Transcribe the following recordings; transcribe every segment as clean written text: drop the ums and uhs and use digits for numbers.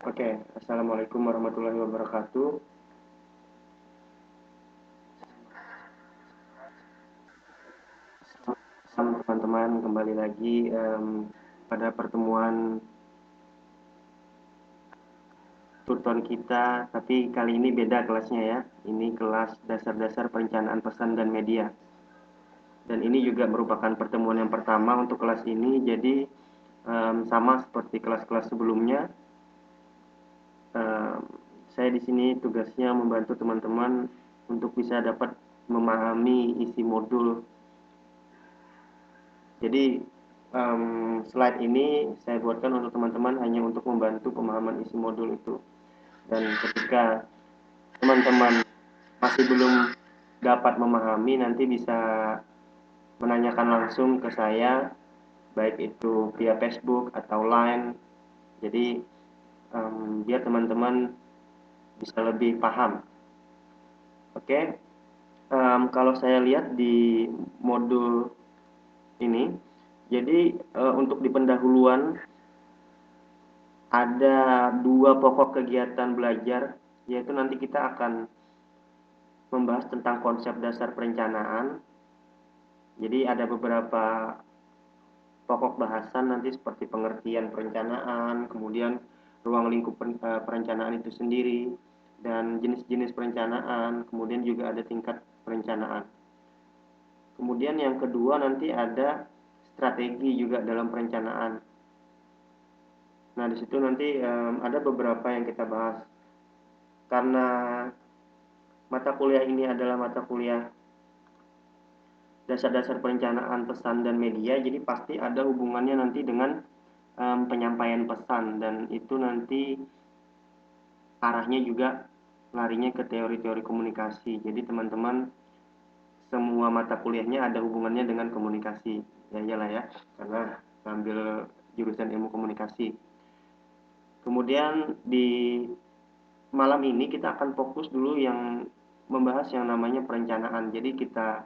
Oke, Assalamualaikum warahmatullahi wabarakatuh. Salam teman-teman, kembali lagi pada pertemuan tutor kita, tapi kali ini beda kelasnya ya. Ini kelas dasar-dasar perencanaan pesan dan media. Dan ini juga merupakan pertemuan yang pertama untuk kelas ini, jadi sama seperti kelas-kelas sebelumnya. Em, saya di sini tugasnya membantu teman-teman untuk bisa dapat memahami isi modul. Jadi slide ini saya buatkan untuk teman-teman hanya untuk membantu pemahaman isi modul itu. Dan ketika teman-teman masih belum dapat memahami, nanti bisa menanyakan langsung ke saya, baik itu via Facebook atau Line. Jadi biar teman-teman bisa lebih paham. Oke, kalau saya lihat di modul ini, jadi untuk di pendahuluan ada dua pokok kegiatan belajar, yaitu nanti kita akan membahas tentang konsep dasar perencanaan. Jadi ada beberapa pokok bahasan nanti seperti pengertian perencanaan, kemudian ruang lingkup perencanaan itu sendiri, dan jenis-jenis perencanaan, kemudian juga ada tingkat perencanaan. Kemudian yang kedua nanti ada strategi juga dalam perencanaan. Nah, di situ nanti ada beberapa yang kita bahas. Karena mata kuliah ini adalah mata kuliah dasar-dasar perencanaan pesan dan media, jadi pasti ada hubungannya nanti dengan penyampaian pesan, dan itu nanti arahnya juga larinya ke teori-teori komunikasi. Jadi teman-teman semua mata kuliahnya ada hubungannya dengan komunikasi. Ya iyalah ya, karena ngambil jurusan ilmu komunikasi. Kemudian di malam ini kita akan fokus dulu yang membahas yang namanya perencanaan. Jadi kita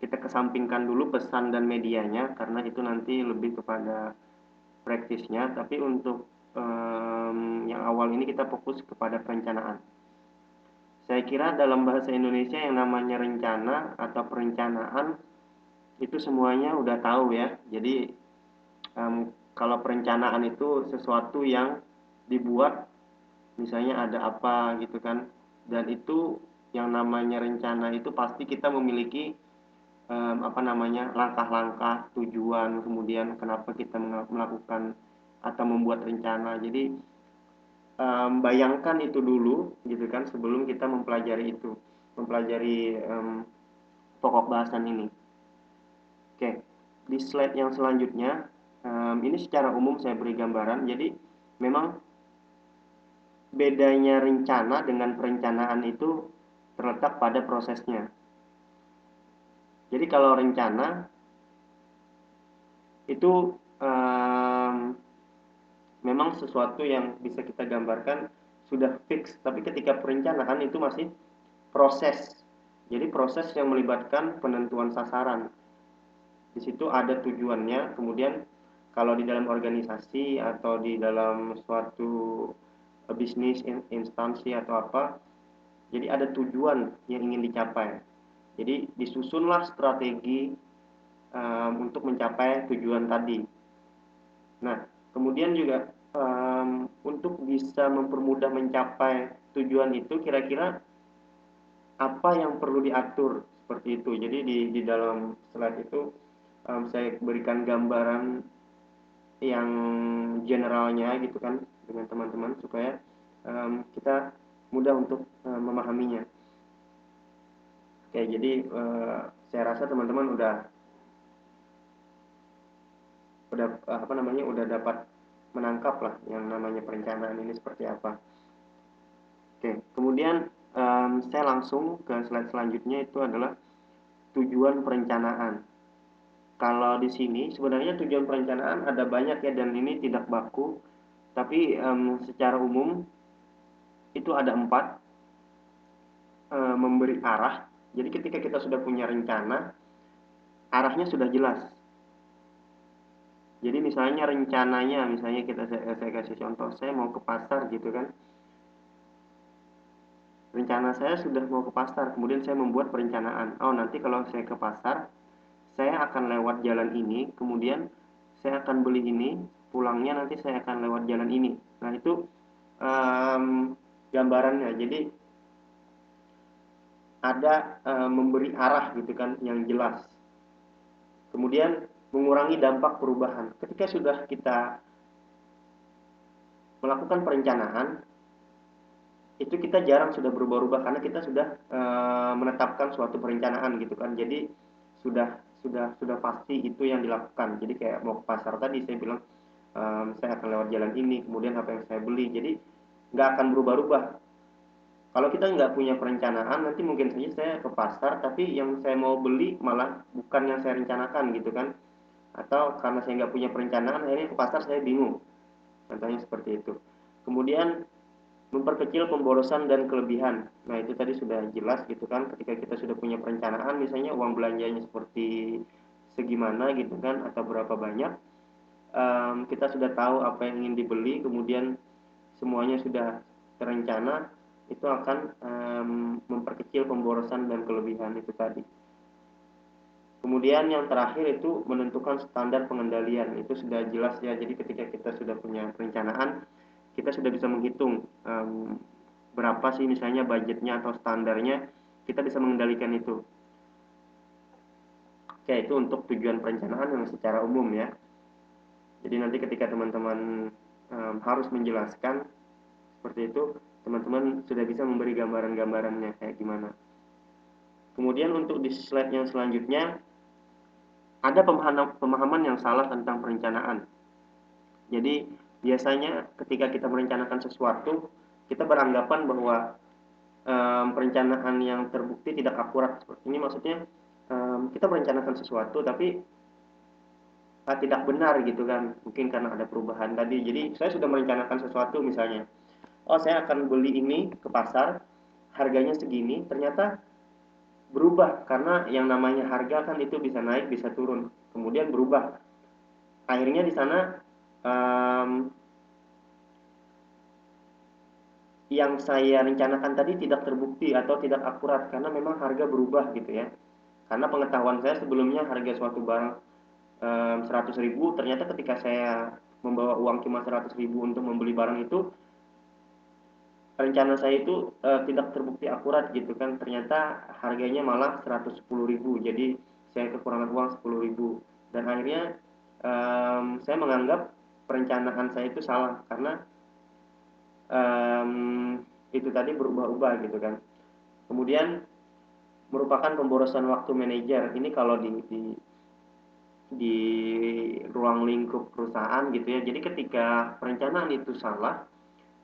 kesampingkan dulu pesan dan medianya karena itu nanti lebih kepada praktisnya, tapi untuk yang awal ini kita fokus kepada perencanaan. Saya kira dalam bahasa Indonesia yang namanya rencana atau perencanaan itu semuanya udah tahu ya. Jadi kalau perencanaan itu sesuatu yang dibuat, misalnya ada apa gitu kan, dan itu yang namanya rencana itu pasti kita memiliki apa namanya langkah-langkah tujuan, kemudian kenapa kita melakukan atau membuat rencana. Jadi bayangkan itu dulu gitu kan sebelum kita mempelajari itu, mempelajari pokok bahasan ini. Oke, di slide yang selanjutnya ini secara umum saya beri gambaran. Jadi memang bedanya rencana dengan perencanaan itu terletak pada prosesnya. Jadi kalau rencana itu memang sesuatu yang bisa kita gambarkan sudah fix, tapi ketika perencanaan itu masih proses. Jadi proses yang melibatkan penentuan sasaran. Di situ ada tujuannya, kemudian kalau di dalam organisasi atau di dalam suatu bisnis instansi atau apa, jadi ada tujuan yang ingin dicapai. Jadi disusunlah strategi untuk mencapai tujuan tadi. Nah, kemudian juga untuk bisa mempermudah mencapai tujuan itu, kira-kira apa yang perlu diatur seperti itu. Jadi di dalam slide itu saya berikan gambaran yang generalnya gitu kan dengan teman-teman supaya kita mudah untuk memahaminya. Oke, jadi saya rasa teman-teman udah apa namanya udah dapat menangkap lah yang namanya perencanaan ini seperti apa. Oke, kemudian saya langsung ke slide selanjutnya, itu adalah tujuan perencanaan. Kalau di sini sebenarnya tujuan perencanaan ada banyak ya, dan ini tidak baku, tapi secara umum itu ada 4. Memberi arah. Jadi ketika kita sudah punya rencana, arahnya sudah jelas. Jadi misalnya rencananya, misalnya saya kasih contoh, saya mau ke pasar gitu kan. Rencana saya sudah mau ke pasar, kemudian saya membuat perencanaan. Oh, nanti kalau saya ke pasar, saya akan lewat jalan ini, kemudian saya akan beli ini, pulangnya nanti saya akan lewat jalan ini. Nah, itu em, gambarannya. Jadi ada memberi arah gitu kan yang jelas. Kemudian mengurangi dampak perubahan. Ketika sudah kita melakukan perencanaan, itu kita jarang sudah berubah-ubah karena kita sudah menetapkan suatu perencanaan gitu kan. Jadi sudah pasti itu yang dilakukan. Jadi kayak mau ke pasar tadi saya bilang saya akan lewat jalan ini, kemudian apa yang saya beli. Jadi nggak akan berubah-ubah. Kalau kita nggak punya perencanaan, nanti mungkin saja saya ke pasar, tapi yang saya mau beli malah bukan yang saya rencanakan gitu kan. Atau karena saya nggak punya perencanaan, akhirnya ke pasar saya bingung. Contohnya seperti itu. Kemudian memperkecil pemborosan dan kelebihan. Nah, itu tadi sudah jelas gitu kan, ketika kita sudah punya perencanaan, misalnya uang belanjanya seperti segimana gitu kan, atau berapa banyak, kita sudah tahu apa yang ingin dibeli, kemudian semuanya sudah terencana, itu akan memperkecil pemborosan dan kelebihan itu tadi. Kemudian yang terakhir itu menentukan standar pengendalian, itu sudah jelas ya. Jadi ketika kita sudah punya perencanaan, kita sudah bisa menghitung berapa sih misalnya budgetnya atau standarnya, kita bisa mengendalikan itu. Oke, itu untuk tujuan perencanaan yang secara umum ya. Jadi nanti ketika teman-teman harus menjelaskan seperti itu, teman-teman sudah bisa memberi gambaran-gambarannya kayak gimana. Kemudian untuk di slide yang selanjutnya, ada pemahaman yang salah tentang perencanaan. Jadi biasanya ketika kita merencanakan sesuatu, kita beranggapan bahwa perencanaan yang terbukti tidak akurat. Seperti ini maksudnya kita merencanakan sesuatu tapi tidak benar gitu kan, mungkin karena ada perubahan tadi. Jadi saya sudah merencanakan sesuatu, misalnya, oh saya akan beli ini ke pasar, harganya segini, ternyata berubah karena yang namanya harga kan itu bisa naik bisa turun, kemudian berubah. Akhirnya di sana um, yang saya rencanakan tadi tidak terbukti atau tidak akurat karena memang harga berubah gitu ya. Karena pengetahuan saya sebelumnya harga suatu barang 100.000, ternyata ketika saya membawa uang cuma 100.000 untuk membeli barang itu, rencana saya itu tidak terbukti akurat gitu kan, ternyata harganya malah 110.000, jadi saya kekurangan uang 10.000, dan akhirnya saya menganggap perencanaan saya itu salah karena itu tadi berubah-ubah gitu kan. Kemudian merupakan pemborosan waktu manajer. Ini kalau di ruang lingkup perusahaan gitu ya. Jadi ketika perencanaan itu salah,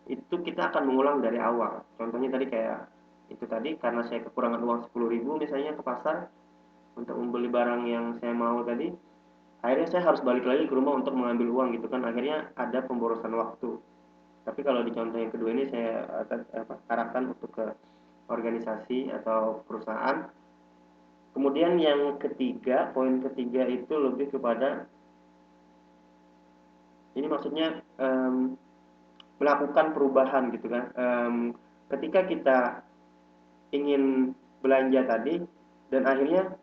itu kita akan mengulang dari awal. Contohnya tadi kayak itu tadi, karena saya kekurangan uang 10.000 misalnya ke pasar untuk membeli barang yang saya mau tadi, akhirnya saya harus balik lagi ke rumah untuk mengambil uang gitu kan, akhirnya ada pemborosan waktu. Tapi kalau di contoh yang kedua ini saya arahkan untuk ke organisasi atau perusahaan. Kemudian yang ketiga, poin ketiga itu lebih kepada, ini maksudnya melakukan perubahan gitu kan. Ketika kita ingin belanja tadi dan akhirnya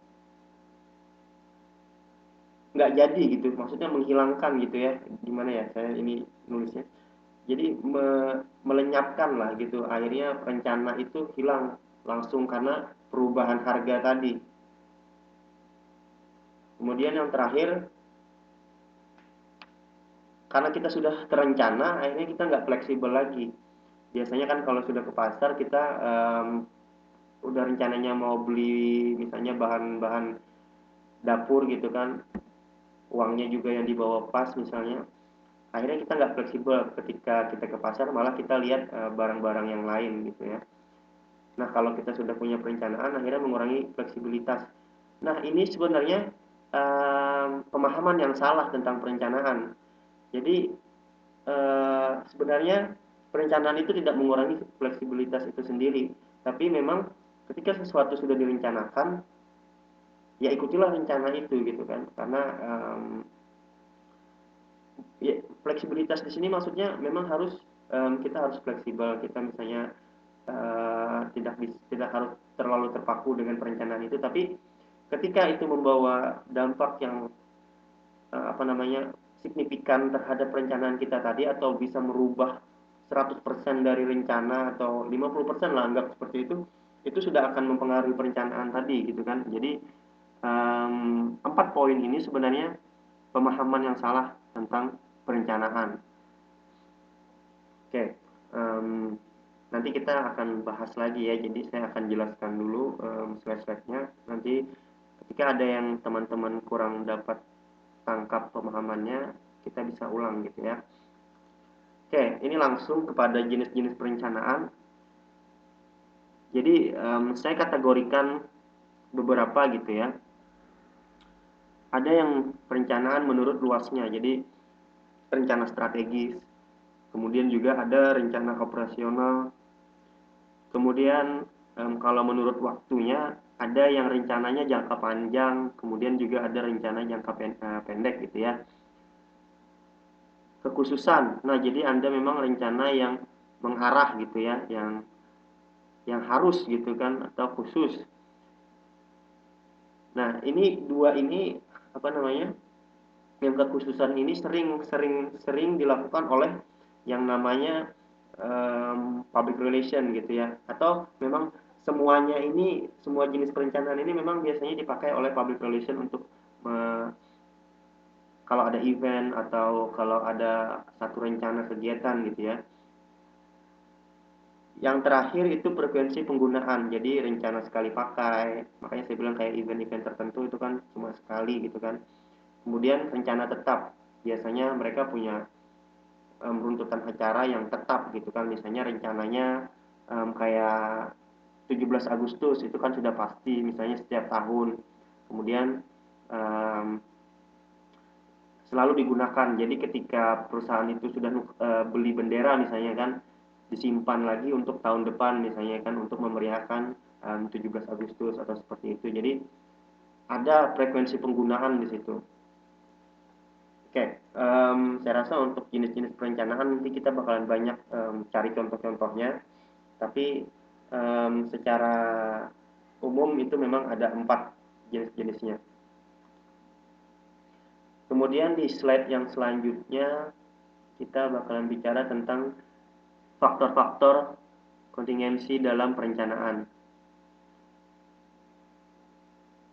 nggak jadi gitu, maksudnya menghilangkan gitu ya, gimana ya saya ini nulisnya, jadi melenyapkan lah gitu, akhirnya rencana itu hilang langsung karena perubahan harga tadi. Kemudian yang terakhir, karena kita sudah terencana, akhirnya kita nggak fleksibel lagi. Biasanya kan kalau sudah ke pasar kita udah rencananya mau beli misalnya bahan-bahan dapur gitu kan, uangnya juga yang dibawa pas misalnya, akhirnya kita nggak fleksibel ketika kita ke pasar, malah kita lihat barang-barang yang lain gitu ya. Nah, kalau kita sudah punya perencanaan, akhirnya mengurangi fleksibilitas. Nah, ini sebenarnya pemahaman yang salah tentang perencanaan. Jadi sebenarnya perencanaan itu tidak mengurangi fleksibilitas itu sendiri, tapi memang ketika sesuatu sudah direncanakan, ya ikutilah rencana itu gitu kan, karena fleksibilitas di sini maksudnya memang harus kita harus fleksibel, kita misalnya tidak harus terlalu terpaku dengan perencanaan itu, tapi ketika itu membawa dampak yang apa namanya signifikan terhadap perencanaan kita tadi atau bisa merubah 100% dari rencana atau 50% lah, anggap seperti itu sudah akan mempengaruhi perencanaan tadi gitu kan. Jadi 4 poin ini sebenarnya pemahaman yang salah tentang perencanaan. Oke, nanti kita akan bahas lagi ya, jadi saya akan jelaskan dulu slide-slide-nya. Nanti ketika ada yang teman-teman kurang dapat tangkap pemahamannya, kita bisa ulang gitu ya. Oke, ini langsung kepada jenis-jenis perencanaan. Jadi saya kategorikan beberapa gitu ya. Ada yang perencanaan menurut luasnya, jadi rencana strategis, kemudian juga ada rencana operasional, kemudian kalau menurut waktunya ada yang rencananya jangka panjang, kemudian juga ada rencana jangka pendek gitu ya. Kekhususan, nah jadi Anda memang rencana yang mengarah gitu ya, yang harus gitu kan, atau khusus. Nah ini dua ini apa namanya, yang kekhususan ini sering dilakukan oleh yang namanya public relation gitu ya, atau memang semuanya ini, semua jenis perencanaan ini memang biasanya dipakai oleh public relation untuk kalau ada event atau kalau ada satu rencana kegiatan gitu ya. Yang terakhir itu frekuensi penggunaan, jadi rencana sekali pakai, makanya saya bilang kayak event-event tertentu itu kan cuma sekali gitu kan. Kemudian rencana tetap, biasanya mereka punya runtutan acara yang tetap gitu kan, misalnya rencananya kayak 17 Agustus itu kan sudah pasti misalnya setiap tahun. Kemudian selalu digunakan, jadi ketika perusahaan itu sudah beli bendera misalnya kan, disimpan lagi untuk tahun depan misalnya kan, untuk memeriahkan 17 Agustus atau seperti itu. Jadi ada frekuensi penggunaan di situ. Oke, saya rasa untuk jenis-jenis perencanaan nanti kita bakalan banyak cari contoh-contohnya, tapi secara umum itu memang ada 4 jenis-jenisnya. Kemudian di slide yang selanjutnya kita bakalan bicara tentang faktor-faktor kontingensi dalam perencanaan.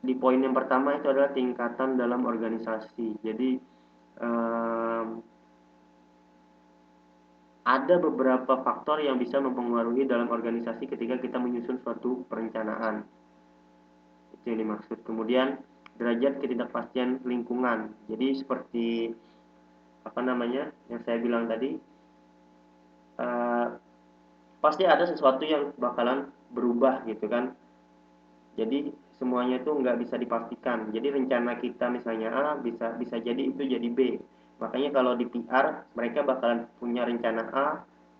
Di poin yang pertama itu adalah tingkatan dalam organisasi. Jadi ada beberapa faktor yang bisa mempengaruhi dalam organisasi ketika kita menyusun suatu perencanaan. Itu yang dimaksud. Kemudian derajat ketidakpastian lingkungan. Jadi seperti apa namanya yang saya bilang tadi, pasti ada sesuatu yang bakalan berubah gitu kan. Jadi semuanya itu nggak bisa dipastikan. Jadi rencana kita misalnya A, bisa jadi itu jadi B. Makanya kalau di PR mereka bakalan punya rencana A,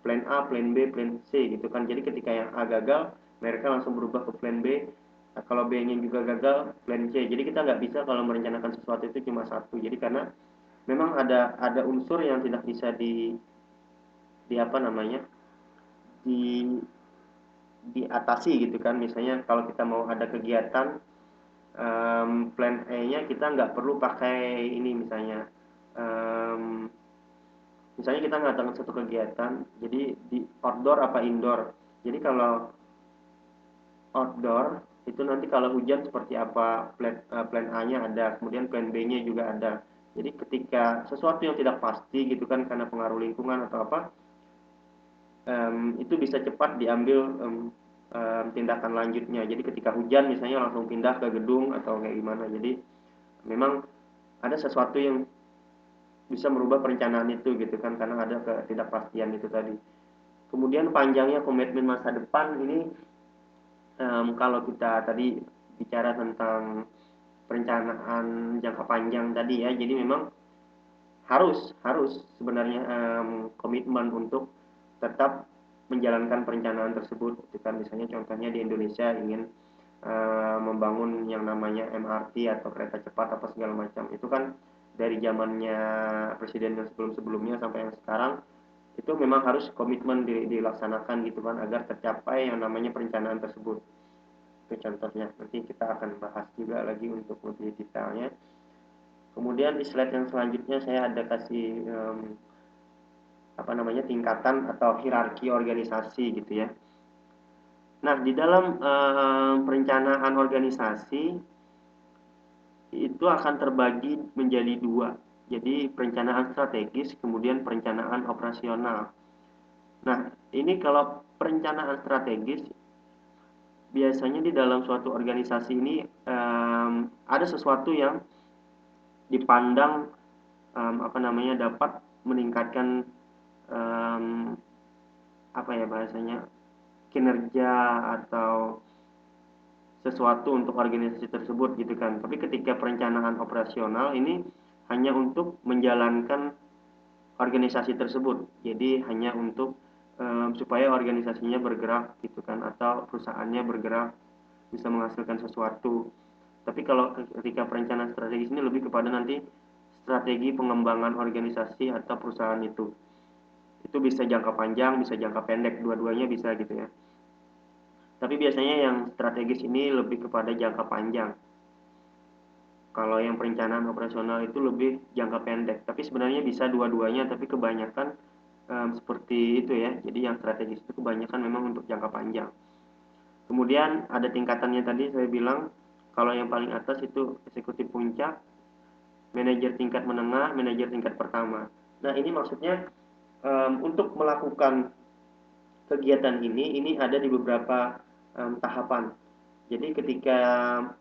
plan B, plan C gitu kan. Jadi ketika yang A gagal, mereka langsung berubah ke plan B. Nah, kalau B-nya juga gagal, plan C. Jadi kita nggak bisa kalau merencanakan sesuatu itu cuma satu. Jadi karena memang ada unsur yang tidak bisa di apa namanya di diatasi gitu kan. Misalnya kalau kita mau ada kegiatan plan A-nya kita nggak perlu pakai ini misalnya misalnya kita ngadakan satu kegiatan, jadi di outdoor apa indoor. Jadi kalau outdoor itu nanti kalau hujan seperti apa, plan A-nya ada, kemudian plan B-nya juga ada. Jadi ketika sesuatu yang tidak pasti gitu kan karena pengaruh lingkungan atau apa, itu bisa cepat diambil tindakan lanjutnya. Jadi ketika hujan misalnya langsung pindah ke gedung atau kayak gimana. Jadi memang ada sesuatu yang bisa merubah perencanaan itu gitu kan karena ada ketidakpastian itu tadi. Kemudian panjangnya komitmen masa depan ini kalau kita tadi bicara tentang perencanaan jangka panjang tadi ya, jadi memang harus sebenarnya komitmen untuk tetap menjalankan perencanaan tersebut. Gitu kan misalnya contohnya di Indonesia ingin membangun yang namanya MRT atau kereta cepat apa segala macam, itu kan dari zamannya presiden yang sebelum-sebelumnya sampai yang sekarang itu memang harus komitmen dilaksanakan gitu kan agar tercapai yang namanya perencanaan tersebut. Itu contohnya, nanti kita akan bahas juga lagi untuk lebih detailnya. Kemudian di slide yang selanjutnya saya ada kasih tingkatan atau hierarki organisasi gitu ya. Nah, di dalam perencanaan organisasi itu akan terbagi menjadi dua. Jadi perencanaan strategis, kemudian perencanaan operasional. Nah, ini kalau perencanaan strategis, biasanya di dalam suatu organisasi ini ada sesuatu yang dipandang dapat meningkatkan kinerja atau sesuatu untuk organisasi tersebut gitu kan. Tapi ketika perencanaan operasional ini hanya untuk menjalankan organisasi tersebut. Jadi hanya untuk supaya organisasinya bergerak gitu kan atau perusahaannya bergerak bisa menghasilkan sesuatu. Tapi kalau ketika perencanaan strategis ini lebih kepada nanti strategi pengembangan organisasi atau perusahaan itu. Itu bisa jangka panjang, bisa jangka pendek, dua-duanya bisa gitu ya. Tapi biasanya yang strategis ini lebih kepada jangka panjang. Kalau yang perencanaan operasional itu lebih jangka pendek. Tapi sebenarnya bisa dua-duanya, tapi kebanyakan seperti itu ya. Jadi yang strategis itu kebanyakan memang untuk jangka panjang. Kemudian ada tingkatannya tadi saya bilang, kalau yang paling atas itu eksekutif puncak, manajer tingkat menengah, manajer tingkat pertama. Nah ini maksudnya untuk melakukan kegiatan ini ada di beberapa tahapan. Jadi ketika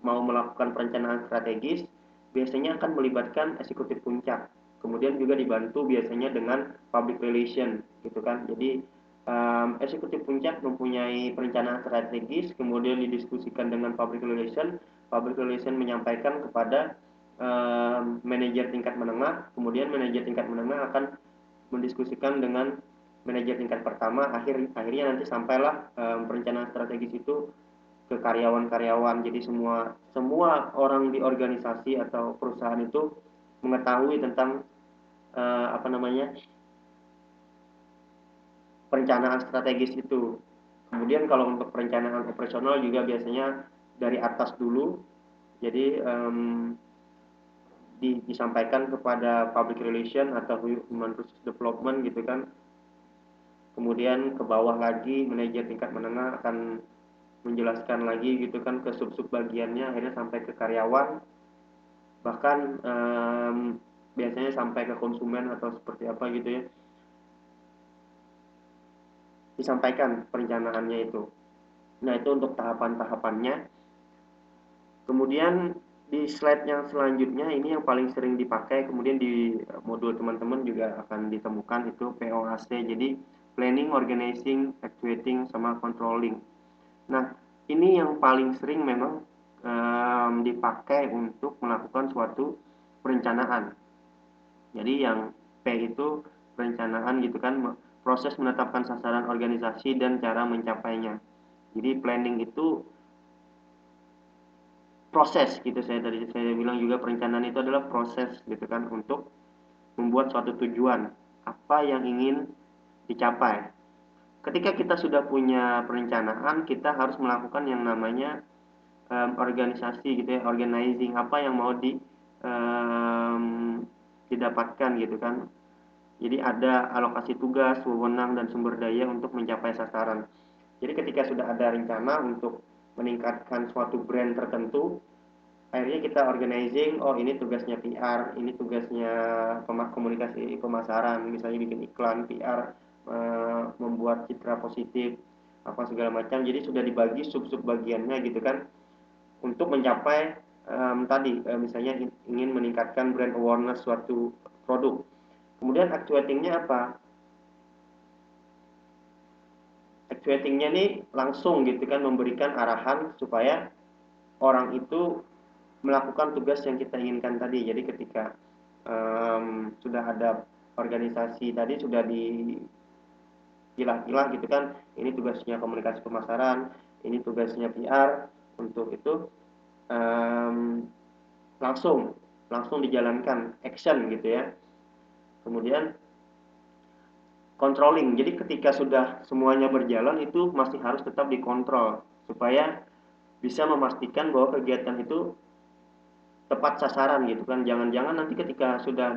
mau melakukan perencanaan strategis, biasanya akan melibatkan eksekutif puncak. Kemudian juga dibantu biasanya dengan public relation, gitu kan. Jadi eksekutif puncak mempunyai perencanaan strategis, kemudian didiskusikan dengan public relation menyampaikan kepada manajer tingkat menengah, kemudian manajer tingkat menengah akan mendiskusikan dengan manajer tingkat pertama, akhirnya nanti sampailah perencanaan strategis itu ke karyawan-karyawan. Jadi semua orang di organisasi atau perusahaan itu mengetahui tentang perencanaan strategis itu. Kemudian kalau untuk perencanaan operasional juga biasanya dari atas dulu. Jadi disampaikan kepada public relation atau human resource development gitu kan. Kemudian ke bawah lagi manajer tingkat menengah akan menjelaskan lagi gitu kan ke sub-sub bagiannya, akhirnya sampai ke karyawan, bahkan biasanya sampai ke konsumen atau seperti apa gitu ya, disampaikan perencanaannya itu. Nah itu untuk tahapan-tahapannya. Kemudian di slide yang selanjutnya ini yang paling sering dipakai, kemudian di modul teman-teman juga akan ditemukan itu POAC, jadi planning, organizing, actuating, sama controlling. Nah ini yang paling sering memang dipakai untuk melakukan suatu perencanaan. Jadi yang P itu perencanaan gitu kan, proses menetapkan sasaran organisasi dan cara mencapainya. Jadi planning itu proses gitu, saya bilang juga perencanaan itu adalah proses gitu kan untuk membuat suatu tujuan apa yang ingin dicapai. Ketika kita sudah punya perencanaan, kita harus melakukan yang namanya organisasi gitu ya, organizing apa yang mau didapatkan gitu kan. Jadi ada alokasi tugas, wewenang dan sumber daya untuk mencapai sasaran. Jadi ketika sudah ada rencana untuk meningkatkan suatu brand tertentu, akhirnya kita organizing, oh ini tugasnya PR, ini tugasnya komunikasi pemasaran, misalnya bikin iklan, PR, membuat citra positif, apa segala macam. Jadi sudah dibagi sub-sub bagiannya gitu kan, untuk mencapai misalnya ingin meningkatkan brand awareness suatu produk. Kemudian actuatingnya apa? Actuatingnya nih langsung gitu kan, memberikan arahan supaya orang itu melakukan tugas yang kita inginkan tadi. Jadi ketika sudah ada organisasi tadi, sudah dipilah-pilah gitu kan, ini tugasnya komunikasi pemasaran, ini tugasnya PR, untuk itu langsung langsung dijalankan, action gitu ya. Kemudian controlling, jadi ketika sudah semuanya berjalan itu masih harus tetap dikontrol supaya bisa memastikan bahwa kegiatan itu tepat sasaran gitu kan. Jangan-jangan nanti ketika sudah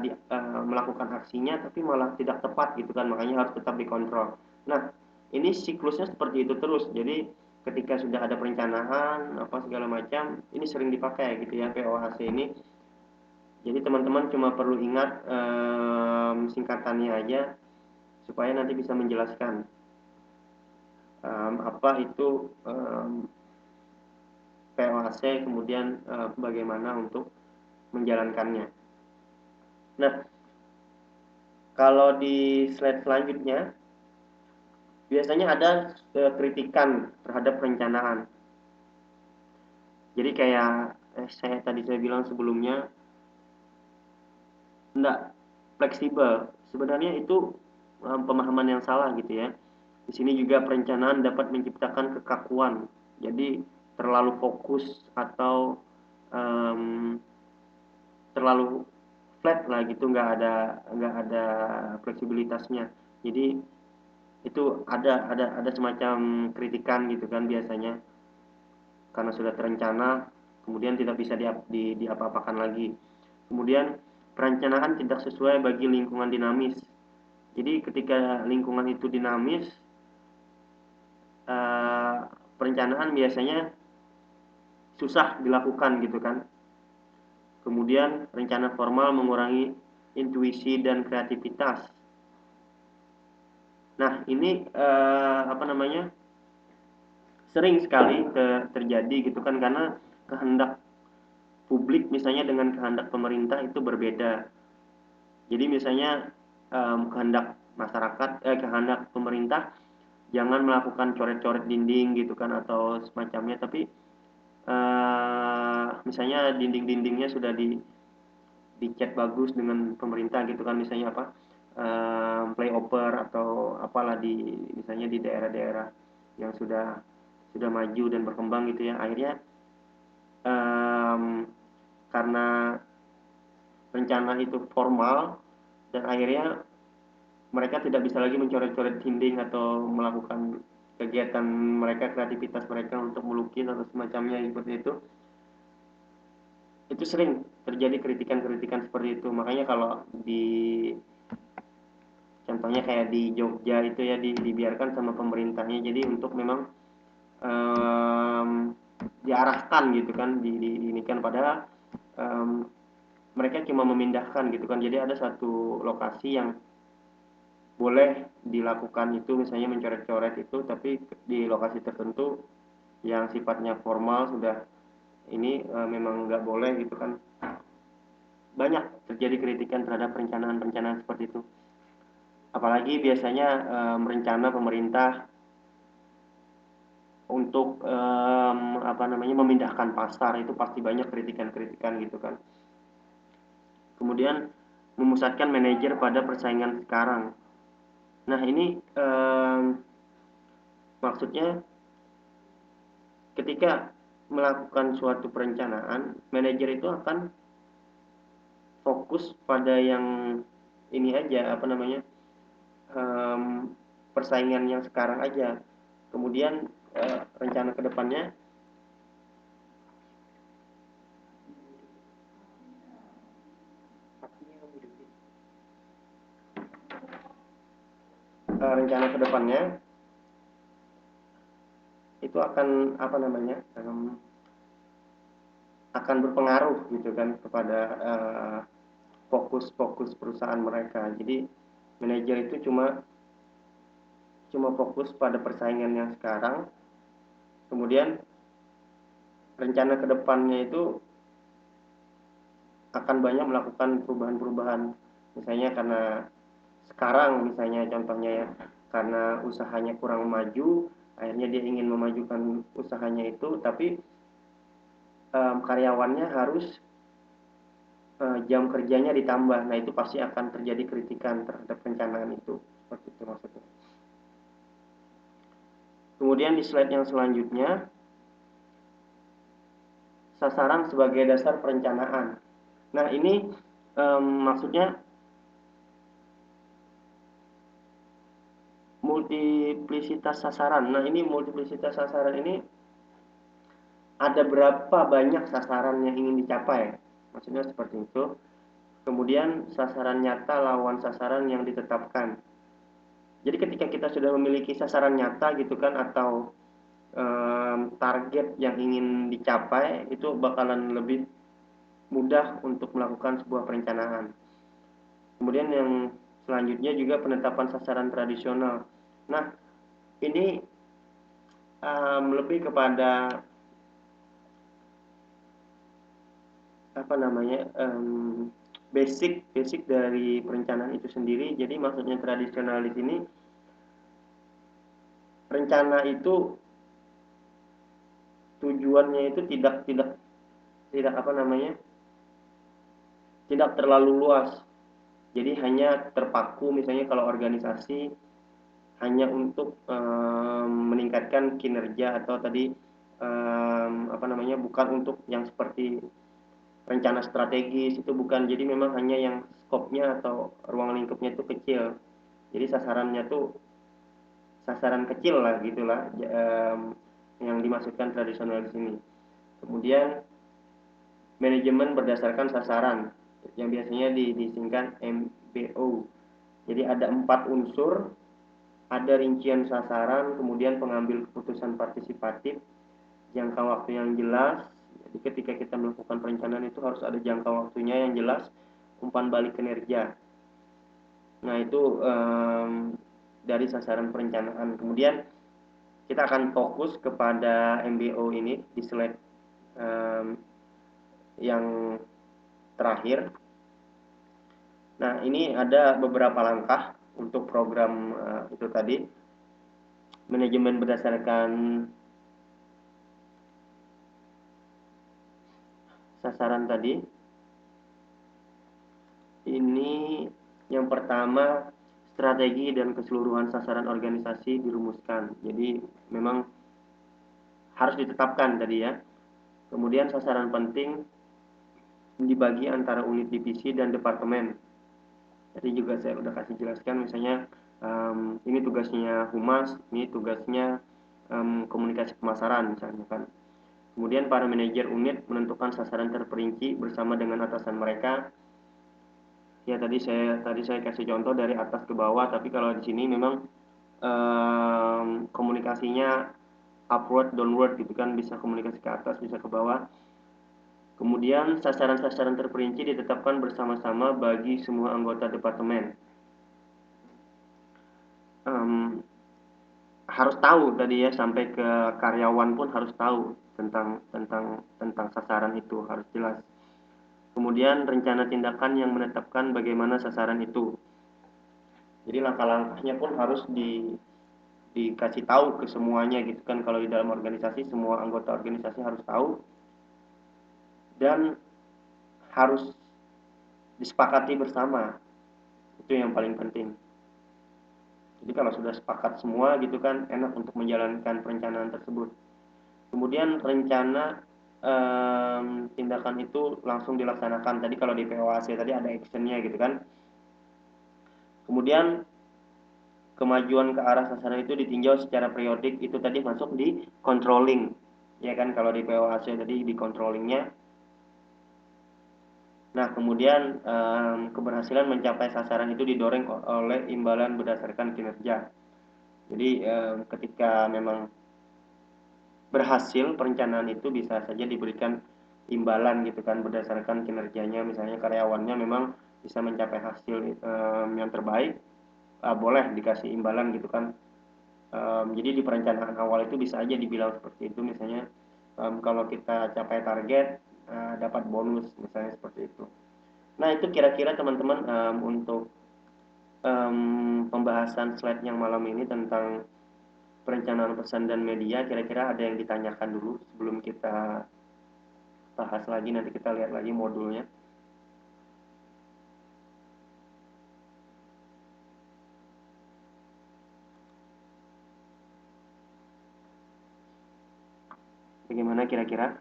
melakukan aksinya tapi malah tidak tepat gitu kan, makanya harus tetap dikontrol. Nah, ini siklusnya seperti itu terus. Jadi ketika sudah ada perencanaan apa segala macam, ini sering dipakai gitu ya POHC ini. Jadi teman-teman cuma perlu ingat singkatannya aja supaya nanti bisa menjelaskan apa itu POHC, kemudian bagaimana untuk menjalankannya. Nah, kalau di slide selanjutnya, biasanya ada kritikan terhadap perencanaan. Jadi kayak saya bilang sebelumnya, enggak fleksibel. Sebenarnya itu pemahaman yang salah gitu ya. Di sini juga perencanaan dapat menciptakan kekakuan. Jadi terlalu fokus atau terlalu flat lah gitu, nggak ada fleksibilitasnya. Jadi itu ada semacam kritikan gitu kan biasanya karena sudah terencana kemudian tidak bisa diapa-apakan lagi. Kemudian perencanaan tidak sesuai bagi lingkungan dinamis. Jadi ketika lingkungan itu dinamis, perencanaan biasanya susah dilakukan gitu kan. Kemudian rencana formal mengurangi intuisi dan kreativitas. Nah, ini sering sekali terjadi gitu kan, karena kehendak publik misalnya dengan kehendak pemerintah itu berbeda. Jadi misalnya kehendak masyarakat, kehendak pemerintah jangan melakukan coret-coret dinding gitu kan atau semacamnya, tapi misalnya dinding-dindingnya sudah dicat bagus dengan pemerintah gitu kan, misalnya apa flyover atau apalah misalnya di daerah-daerah yang sudah maju dan berkembang gitu ya. Akhirnya karena rencana itu formal dan akhirnya mereka tidak bisa lagi mencoret-coret dinding atau melakukan kegiatan mereka, kreativitas mereka untuk melukis atau semacamnya seperti itu. Itu sering terjadi kritikan-kritikan seperti itu. Makanya kalau contohnya kayak di Jogja itu ya dibiarkan sama pemerintahnya, jadi untuk memang diarahkan gitu kan, ini kan padahal mereka cuma memindahkan gitu kan. Jadi ada satu lokasi yang boleh dilakukan itu misalnya mencoret-coret itu, tapi di lokasi tertentu yang sifatnya formal sudah ini memang nggak boleh gitu kan. Banyak terjadi kritikan terhadap perencanaan-perencanaan seperti itu. Apalagi biasanya rencana pemerintah untuk memindahkan pasar, itu pasti banyak kritikan-kritikan gitu kan. Kemudian memusatkan manajer pada persaingan sekarang. Nah, ini maksudnya ketika melakukan suatu perencanaan, manajer itu akan fokus pada yang ini aja, persaingan yang sekarang aja. Kemudian rencana kedepannya itu akan akan berpengaruh gitu kan kepada fokus perusahaan mereka. Jadi manajer itu cuma fokus pada persaingan yang sekarang, kemudian rencana kedepannya itu akan banyak melakukan perubahan-perubahan. Misalnya karena sekarang misalnya contohnya ya, karena usahanya kurang maju, akhirnya dia ingin memajukan usahanya itu, tapi karyawannya harus jam kerjanya ditambah. Nah, itu pasti akan terjadi kritikan terhadap perencanaan itu. Seperti itu maksudnya. Kemudian di slide yang selanjutnya, sasaran sebagai dasar perencanaan. Nah, ini maksudnya multiplisitas sasaran. Nah, ini multiplisitas sasaran ini ada berapa banyak sasaran yang ingin dicapai. Maksudnya seperti itu. Kemudian sasaran nyata lawan sasaran yang ditetapkan. Jadi ketika kita sudah memiliki sasaran nyata gitu kan, atau target yang ingin dicapai, itu bakalan lebih mudah untuk melakukan sebuah perencanaan. Kemudian yang selanjutnya juga penetapan sasaran tradisional. Nah, ini lebih kepada apa namanya, basic dari perencanaan itu sendiri. Jadi maksudnya tradisional di sini, rencana itu tujuannya itu tidak apa namanya, tidak terlalu luas. Jadi hanya terpaku misalnya kalau organisasi hanya untuk meningkatkan kinerja, atau tadi apa namanya, bukan untuk yang seperti rencana strategis, itu bukan. Jadi memang hanya yang skopnya atau ruang lingkupnya itu kecil. Jadi sasarannya tuh sasaran kecil lah gitulah, yang dimaksudkan tradisional di sini. Kemudian manajemen berdasarkan sasaran yang biasanya disingkat MBO. Jadi ada 4 unsur, ada rincian sasaran, kemudian pengambil keputusan partisipatif, jangka waktu yang jelas. Jadi ketika kita melakukan perencanaan itu harus ada jangka waktunya yang jelas, umpan balik kinerja. Nah, itu dari sasaran perencanaan. Kemudian kita akan fokus kepada MBO ini di slide yang terakhir. Nah, ini ada beberapa langkah untuk program itu tadi. Manajemen berdasarkan sasaran tadi. Ini yang pertama, strategi dan keseluruhan sasaran organisasi dirumuskan. Jadi memang harus ditetapkan tadi ya. Kemudian sasaran penting dibagi antara unit divisi dan departemen. Tadi juga saya udah kasih jelaskan, misalnya ini tugasnya humas, ini tugasnya komunikasi pemasaran misalnya kan. Kemudian para manajer unit menentukan sasaran terperinci bersama dengan atasan mereka. Ya, tadi saya kasih contoh dari atas ke bawah, tapi kalau di sini memang komunikasinya upward downward gitu kan, bisa komunikasi ke atas, bisa ke bawah. Kemudian sasaran-sasaran terperinci ditetapkan bersama-sama bagi semua anggota departemen. Harus tahu tadi ya, sampai ke karyawan pun harus tahu tentang sasaran itu, harus jelas. Kemudian rencana tindakan yang menetapkan bagaimana sasaran itu. Jadi langkah-langkahnya pun harus dikasih tahu ke semuanya gitu kan. Kalau di dalam organisasi, semua anggota organisasi harus tahu dan harus disepakati bersama. Itu yang paling penting. Jadi kalau sudah sepakat semua gitu kan, enak untuk menjalankan perencanaan tersebut. Kemudian rencana tindakan itu langsung dilaksanakan. Tadi kalau di POAC tadi ada actionnya gitu kan. Kemudian kemajuan ke arah sasaran itu ditinjau secara periodik, itu tadi masuk di controlling. Ya kan, kalau di POAC tadi di controllingnya. Nah, kemudian keberhasilan mencapai sasaran itu didorong oleh imbalan berdasarkan kinerja. Jadi ketika memang berhasil perencanaan itu, bisa saja diberikan imbalan gitu kan berdasarkan kinerjanya. Misalnya karyawannya memang bisa mencapai hasil yang terbaik, boleh dikasih imbalan gitu kan. Jadi di perencanaan awal itu bisa aja dibilang seperti itu, misalnya kalau kita capai target dapat bonus misalnya seperti itu. Nah, itu kira-kira teman-teman untuk pembahasan slide yang malam ini tentang perencanaan pesan dan media. Kira-kira ada yang ditanyakan dulu sebelum kita bahas lagi, nanti kita lihat lagi modulnya. Bagaimana kira-kira?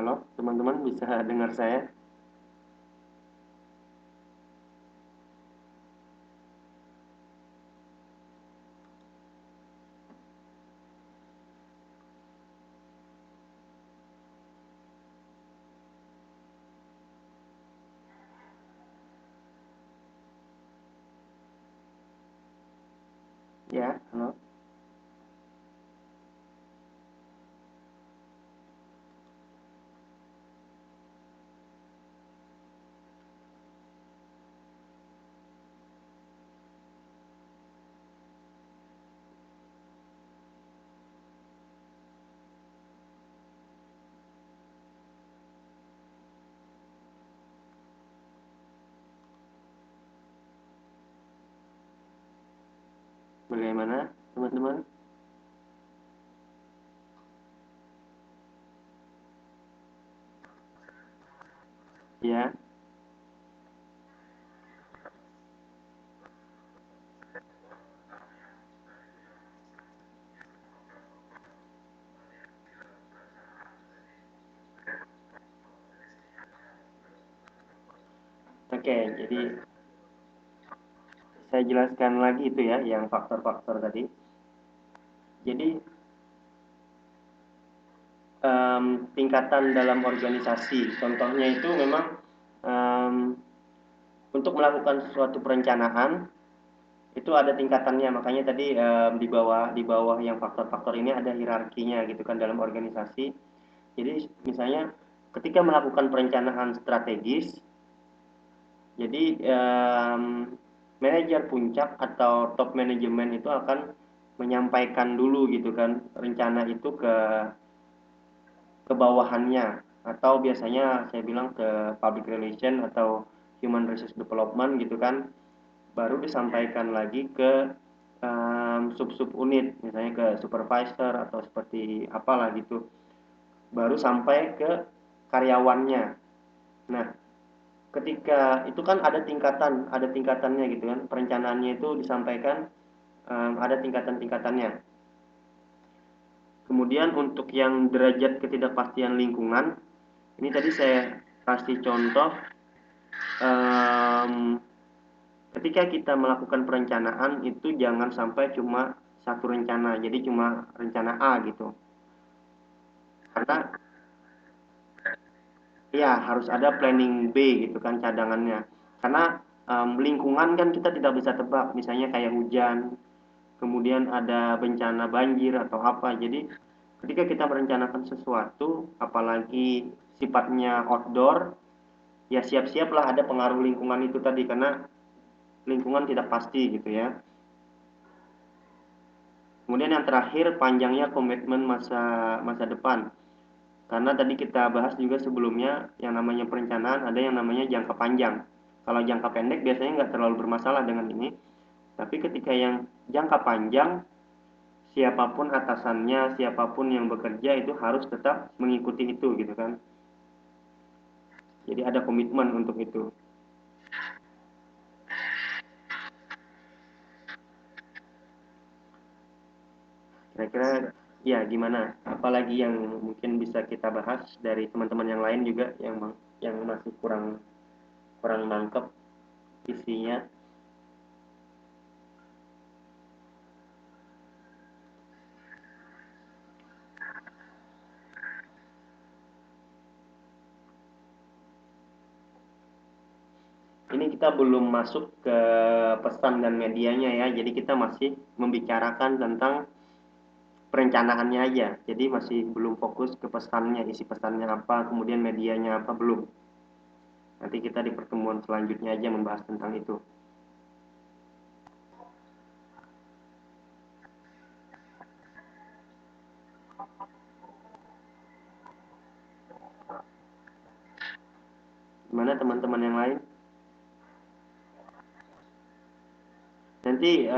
Halo, teman-teman bisa dengar saya? Ya, halo. Bagaimana, teman-teman? Ya, oke. Jadi saya jelaskan lagi itu ya, yang faktor-faktor tadi. Jadi tingkatan dalam organisasi, contohnya itu memang em, untuk melakukan suatu perencanaan itu ada tingkatannya, makanya tadi di bawah yang faktor-faktor ini ada hierarkinya gitu kan dalam organisasi. Jadi misalnya ketika melakukan perencanaan strategis, jadi manajer puncak atau top manajemen itu akan menyampaikan dulu gitu kan rencana itu ke bawahannya, atau biasanya saya bilang ke public relation atau human resource development gitu kan, baru disampaikan lagi ke sub-sub unit, misalnya ke supervisor atau seperti apalah gitu, baru sampai ke karyawannya. Nah, ketika itu kan ada tingkatannya gitu kan, perencanaannya itu disampaikan, ada tingkatan-tingkatannya. Kemudian untuk yang derajat ketidakpastian lingkungan, ini tadi saya kasih contoh, em, ketika kita melakukan perencanaan itu jangan sampai cuma satu rencana, jadi cuma rencana A gitu. Karena ya harus ada planning B gitu kan cadangannya. Karena lingkungan kan kita tidak bisa tebak, misalnya kayak hujan, kemudian ada bencana banjir atau apa. Jadi ketika kita merencanakan sesuatu, apalagi sifatnya outdoor, ya siap-siaplah ada pengaruh lingkungan itu tadi, karena lingkungan tidak pasti gitu ya. Kemudian yang terakhir, panjangnya komitmen masa masa depan. Karena tadi kita bahas juga sebelumnya, yang namanya perencanaan ada yang namanya jangka panjang. Kalau jangka pendek biasanya nggak terlalu bermasalah dengan ini, tapi ketika yang jangka panjang, siapapun atasannya, siapapun yang bekerja itu harus tetap mengikuti itu gitu kan. Jadi ada komitmen untuk itu. Kira-kira ya gimana? Apalagi yang mungkin bisa kita bahas dari teman-teman yang lain juga yang masih kurang kurang nangkep isinya. Ini kita belum masuk ke pesan dan medianya ya. Jadi kita masih membicarakan tentang perencanaannya aja. Jadi masih belum fokus ke pesannya, isi pesannya apa, kemudian medianya apa, belum. Nanti kita di pertemuan selanjutnya aja membahas tentang itu. Gimana teman-teman yang lain? Nanti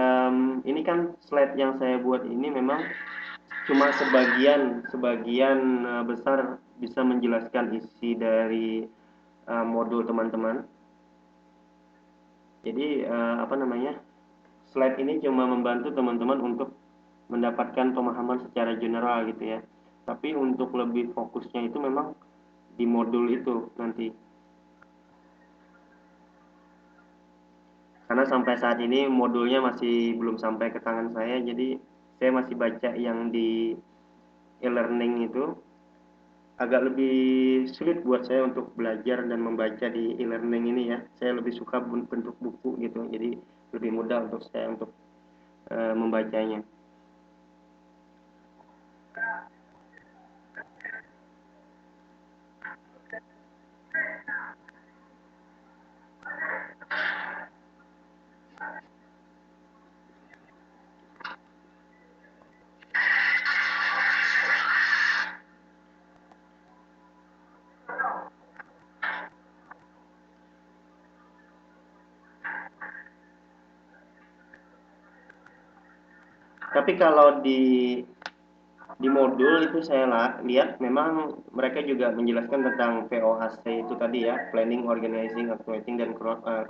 ini kan slide yang saya buat ini memang cuma sebagian sebagian besar bisa menjelaskan isi dari modul teman-teman. Jadi apa namanya? Slide ini cuma membantu teman-teman untuk mendapatkan pemahaman secara general gitu ya. Tapi untuk lebih fokusnya itu memang di modul itu nanti. Karena sampai saat ini modulnya masih belum sampai ke tangan saya, jadi saya masih baca yang di e-learning itu. Agak lebih sulit buat saya untuk belajar dan membaca di e-learning ini ya. Saya lebih suka bentuk buku gitu, jadi lebih mudah untuk saya untuk membacanya. Tapi kalau di modul itu saya lihat memang mereka juga menjelaskan tentang POAC itu tadi ya, planning, organizing, activating, dan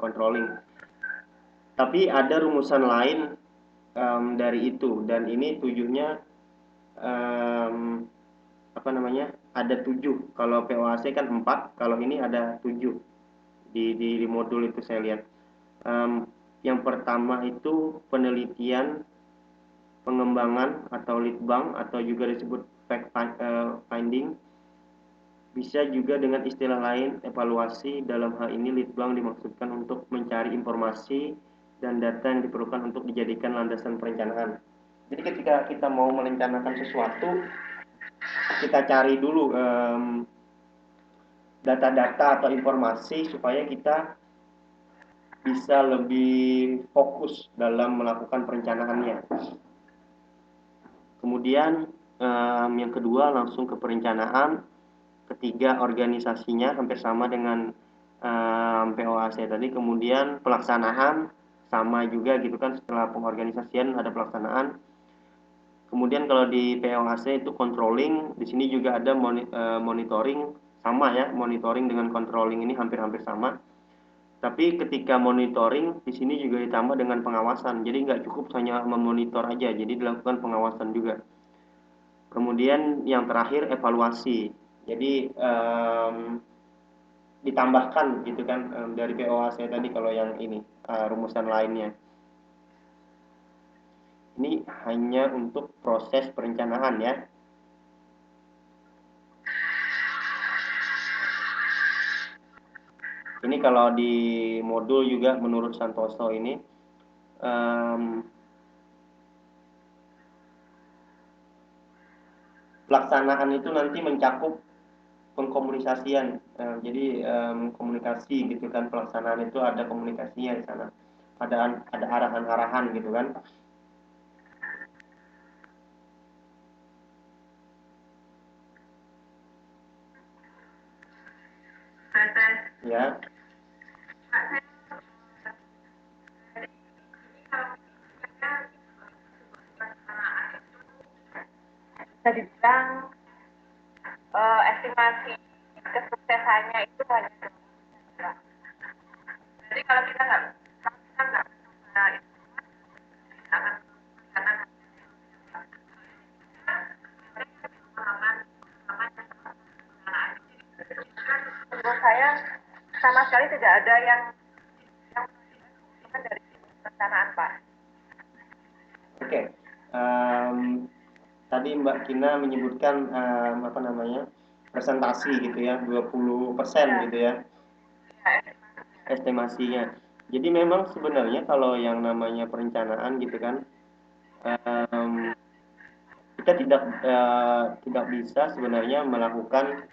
controlling. Tapi ada rumusan lain dari itu, dan ini tujuhnya um, apa namanya, ada 7. Kalau POAC kan 4, kalau ini ada 7 di modul itu saya lihat. Yang pertama itu penelitian, pengembangan atau lead bank, atau juga disebut fact finding. Bisa juga dengan istilah lain evaluasi. Dalam hal ini lead bank dimaksudkan untuk mencari informasi dan data yang diperlukan untuk dijadikan landasan perencanaan. Jadi ketika kita mau merencanakan sesuatu, kita cari dulu data-data atau informasi supaya kita bisa lebih fokus dalam melakukan perencanaannya. Kemudian yang kedua langsung ke perencanaan. Ketiga organisasinya hampir sama dengan POAC tadi. Kemudian pelaksanaan sama juga gitu kan, setelah pengorganisasian ada pelaksanaan. Kemudian kalau di POAC itu controlling, di sini juga ada monitoring, sama ya, monitoring dengan controlling ini hampir-hampir sama. Tapi ketika monitoring di sini juga ditambah dengan pengawasan. Jadi nggak cukup hanya memonitor aja, jadi dilakukan pengawasan juga. Kemudian yang terakhir evaluasi. Jadi ditambahkan gitu kan dari POAC tadi kalau yang ini rumusan lainnya. Ini hanya untuk proses perencanaan ya. Ini kalau di modul juga menurut Santoso ini pelaksanaan itu nanti mencakup pengkomunikasian. Jadi komunikasi gitu kan, pelaksanaan itu ada komunikasinya di sana. Ada arahan-arahan gitu kan. Ya. Bisa dibilang estimasi kesuksesannya itu hanya 2%. Jadi kalau kita nggak menurut saya sama sekali tidak ada yang dari perencanaan, Pak. Oke. Tadi Mbak Kina menyebutkan apa namanya, presentasi gitu ya, 20% gitu ya estimasinya. Jadi memang sebenarnya kalau yang namanya perencanaan gitu kan, kita tidak bisa sebenarnya melakukan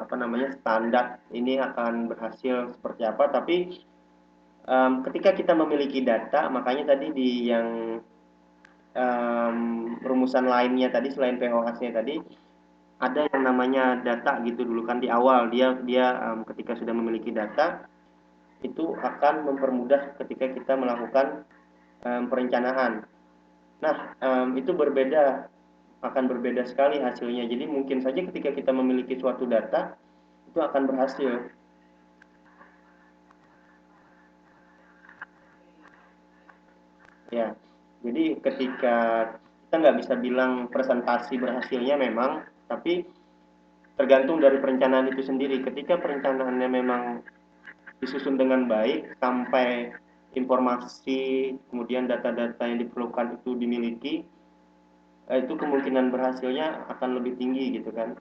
apa namanya, standar ini akan berhasil seperti apa. Tapi ketika kita memiliki data, makanya tadi di yang rumusan lainnya tadi selain POH-nya tadi ada yang namanya data gitu dulu kan di awal. Dia dia ketika sudah memiliki data itu akan mempermudah ketika kita melakukan perencanaan. Nah, itu akan berbeda sekali hasilnya. Jadi mungkin saja ketika kita memiliki suatu data itu akan berhasil. Ya, jadi ketika kita nggak bisa bilang presentasi berhasilnya memang, tapi tergantung dari perencanaan itu sendiri. Ketika perencanaannya memang disusun dengan baik sampai informasi kemudian data-data yang diperlukan itu dimiliki, itu kemungkinan berhasilnya akan lebih tinggi gitu kan.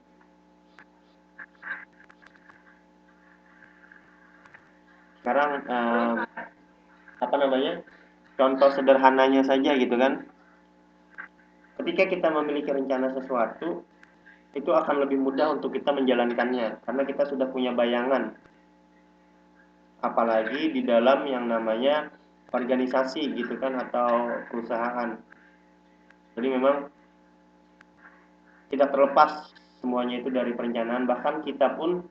Sekarang apa namanya, contoh sederhananya saja gitu kan, ketika kita memiliki rencana sesuatu itu akan lebih mudah untuk kita menjalankannya karena kita sudah punya bayangan, apalagi di dalam yang namanya organisasi gitu kan atau perusahaan. Jadi memang tidak terlepas semuanya itu dari perencanaan. Bahkan kita pun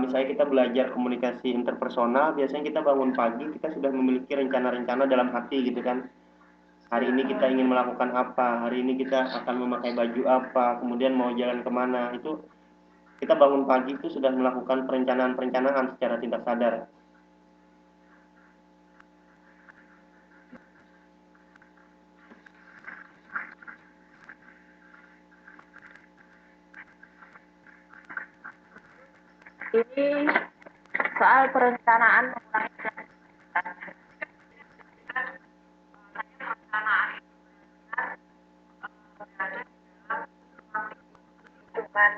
misalnya kita belajar komunikasi interpersonal, biasanya kita bangun pagi kita sudah memiliki rencana-rencana dalam hati gitu kan. Hari ini kita ingin melakukan apa, hari ini kita akan memakai baju apa, kemudian mau jalan kemana, itu kita bangun pagi itu sudah melakukan perencanaan-perencanaan secara tidak sadar. Ini soal perencanaan mengurangi kreativitas. Perencanaan itu berada di dalam lingkungan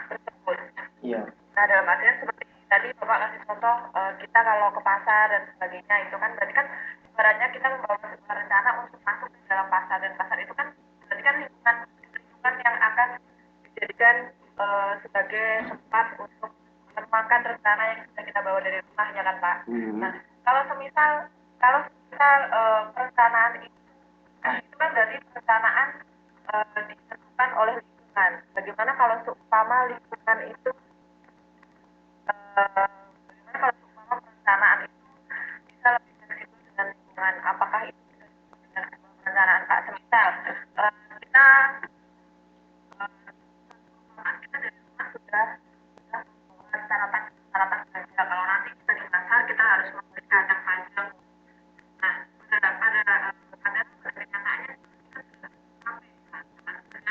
tersebut. Iya. Nah, dalam artian seperti tadi Bapak kasih contoh, kita kalau ke pasar dan sebagainya itu kan berarti kan ibaratnya kita membawa sebuah rencana untuk masuk ke dalam pasar, dan pasar itu kan berarti kan lingkungan yang akan dijadikan sebagai tempat untuk mengembangkan rencana yang sudah kita bawa dari rumah, ya kan Pak. Nah, kalau semisal perencanaan itu kan dari perencanaan ditentukan oleh lingkungan. Bagaimana kalau seumpama lingkungan itu bagaimana kalau seumpama perencanaan itu bisa lebih fleksibel dengan lingkungan? Apakah itu bisa disebut dengan sebuah perencanaan Pak? Semisal kita kita dari rumah sudah membuat sarapan belanja. Kalau nanti kita di pasar kita harus membeli kacang panjang. Nah, pada kenyataannya ternyata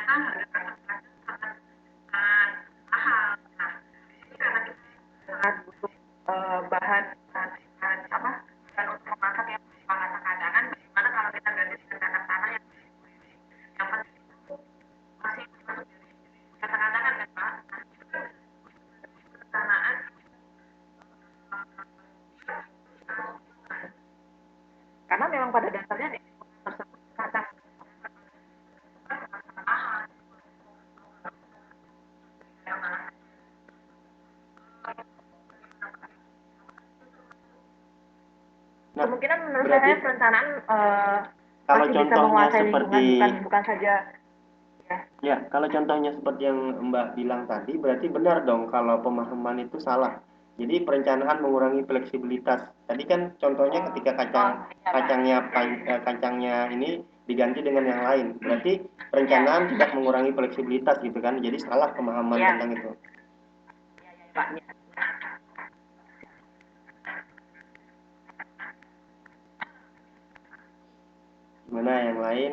harga kacang panjang sangat mahal. Nah, di sini karena kita sangat butuh bahan apa bahan untuk memasak yang bersifat kacang-kacangan, bagaimana kalau kita ganti dengan kacang tanah yang penting itu masih masuk dari kacang-kacangan kan Pak. Nah, itu kan perencanaan karena memang pada dasarnya di lingkungan tersebut kacang mahal. Nah, kemungkinan menurut berarti saya perencanaan kalau masih bisa contohnya menguasai seperti lingkungan, bukan saja ya. ya, kalau contohnya seperti yang Mbak bilang tadi, berarti benar dong kalau pemahaman itu salah. Jadi perencanaan mengurangi fleksibilitas. Tadi kan contohnya ketika kacangnya ini diganti dengan yang lain. Berarti perencanaan tidak mengurangi fleksibilitas gitu kan. Jadi salah pemahaman Ya. tentang itu. Gimana yang lain?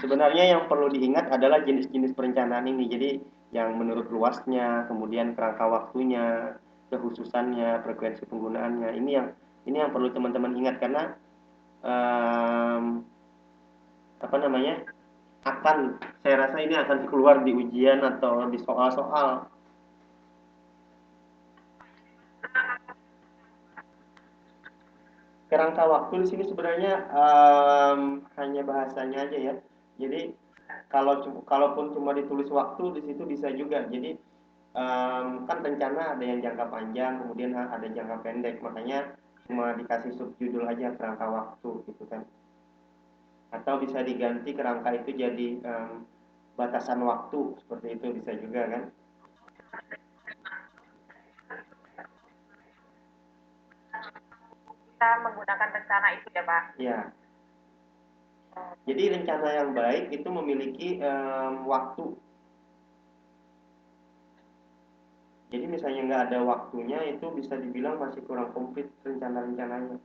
Sebenarnya yang perlu diingat adalah jenis-jenis perencanaan ini. Jadi yang menurut luasnya, kemudian kerangka waktunya, kekhususannya, frekuensi penggunaannya. Ini yang perlu teman-teman ingat karena apa namanya, saya rasa ini akan keluar di ujian atau di soal-soal. Kerangka waktu di sini sebenarnya hanya bahasanya aja ya. Jadi kalaupun cuma ditulis waktu di situ bisa juga. Jadi kan rencana ada yang jangka panjang, kemudian ada jangka pendek. Makanya cuma dikasih subjudul aja kerangka waktu gitu kan. Atau bisa diganti kerangka itu jadi batasan waktu, seperti itu bisa juga kan. Kita menggunakan rencana itu ya Pak. Ya. Jadi rencana yang baik itu memiliki waktu. Jadi misalnya nggak ada waktunya, itu bisa dibilang masih kurang komplit rencana-rencananya.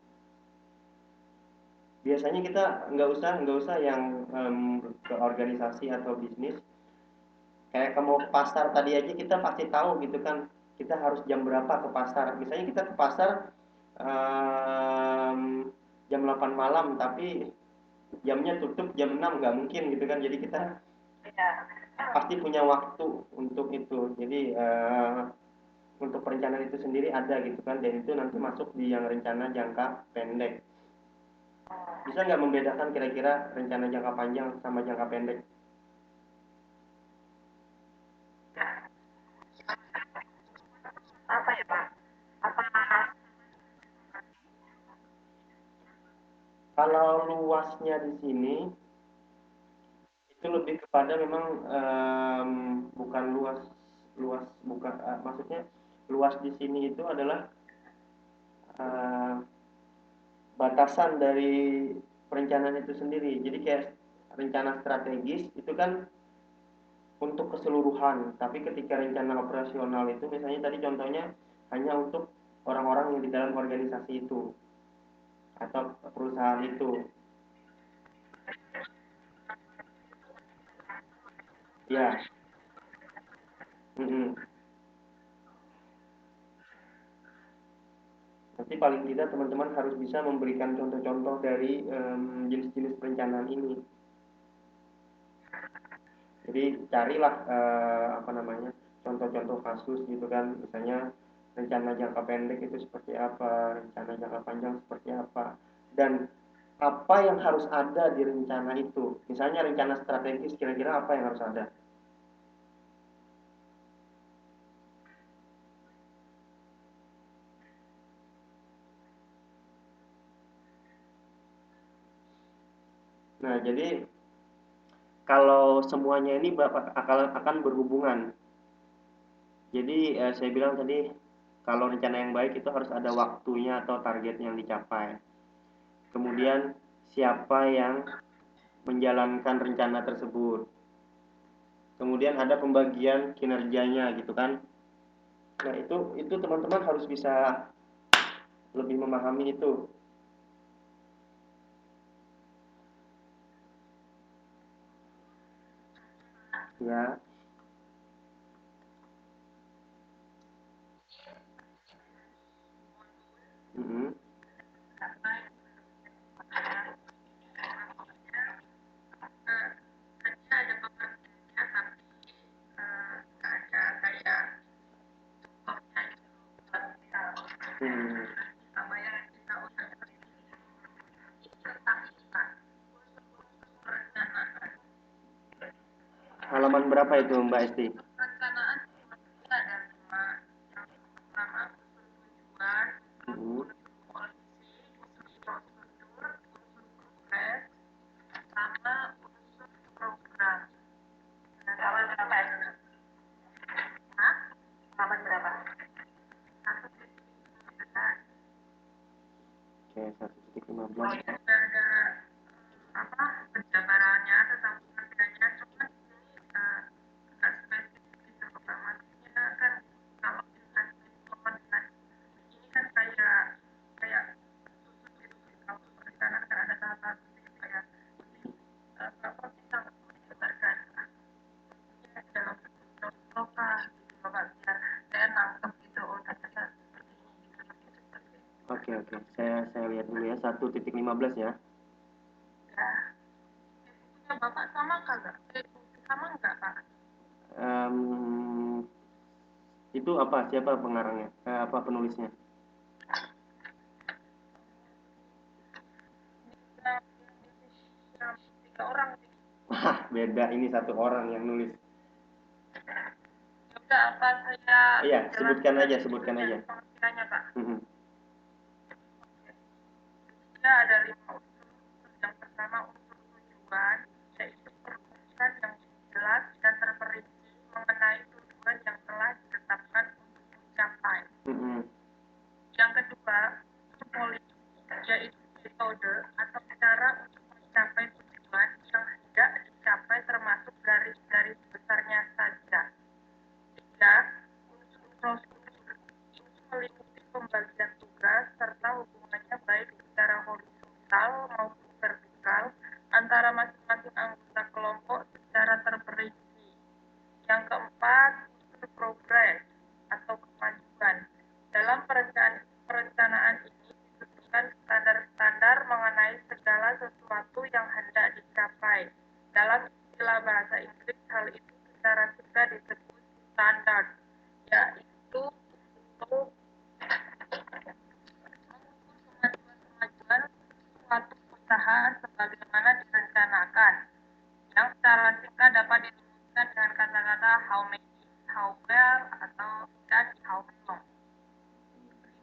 Biasanya kita nggak usah yang ke organisasi atau bisnis, Kayak kamu ke pasar tadi aja kita pasti tahu gitu kan, kita harus jam berapa ke pasar. Misalnya kita ke pasar jam 8 malam tapi jamnya tutup jam 6 nggak mungkin gitu kan. Jadi kita pasti punya waktu untuk itu. Jadi untuk perencanaan itu sendiri ada gitu kan, dan itu nanti masuk di yang rencana jangka pendek. Bisa nggak membedakan kira-kira rencana jangka panjang sama jangka pendek? Apa ya Pak? Apa Kalau luasnya di sini itu lebih kepada memang bukan luas luas bukan maksudnya luas di sini itu adalah eh, batasan dari perencanaan itu sendiri. Jadi kayak rencana strategis itu kan untuk keseluruhan, tapi ketika rencana operasional itu misalnya tadi contohnya hanya untuk orang-orang yang di dalam organisasi itu atau perusahaan itu. Ya. Mm-mm. Nanti paling tidak teman-teman harus bisa memberikan contoh-contoh dari jenis-jenis perencanaan ini. Jadi carilah apa namanya, contoh-contoh kasus gitu kan, misalnya rencana jangka pendek itu seperti apa, rencana jangka panjang seperti apa, dan apa yang harus ada di rencana itu. Misalnya rencana strategis, kira-kira apa yang harus ada. Nah, jadi kalau semuanya ini akan berhubungan. Jadi saya bilang tadi, kalau rencana yang baik itu harus ada waktunya atau target yang dicapai. Kemudian siapa yang menjalankan rencana tersebut. Kemudian ada pembagian kinerjanya gitu kan. Nah, itu teman-teman harus bisa lebih memahami itu. Ya. Mm-mm. Hmm. Halaman berapa itu Mbak Esti? Mm-mm. Oke, 1.15. Oke, oke. Saya lihat dulu ya, 1.15 ya. Em, itu apa? Siapa pengarangnya? Apa penulisnya? Wah, beda. Ini satu orang yang nulis. Iya, sebutkan aja, sebutkan aja. Mhm. Mhm. menyebutkan standar-standar mengenai segala sesuatu yang hendak dicapai. Dalam istilah bahasa Inggris, hal itu secara singkat disebut standar, yaitu untuk kemajuan suatu usaha sebagaimana direncanakan, yang secara singkat dapat dirumuskan dengan kata-kata how many, how well, atau dan how long.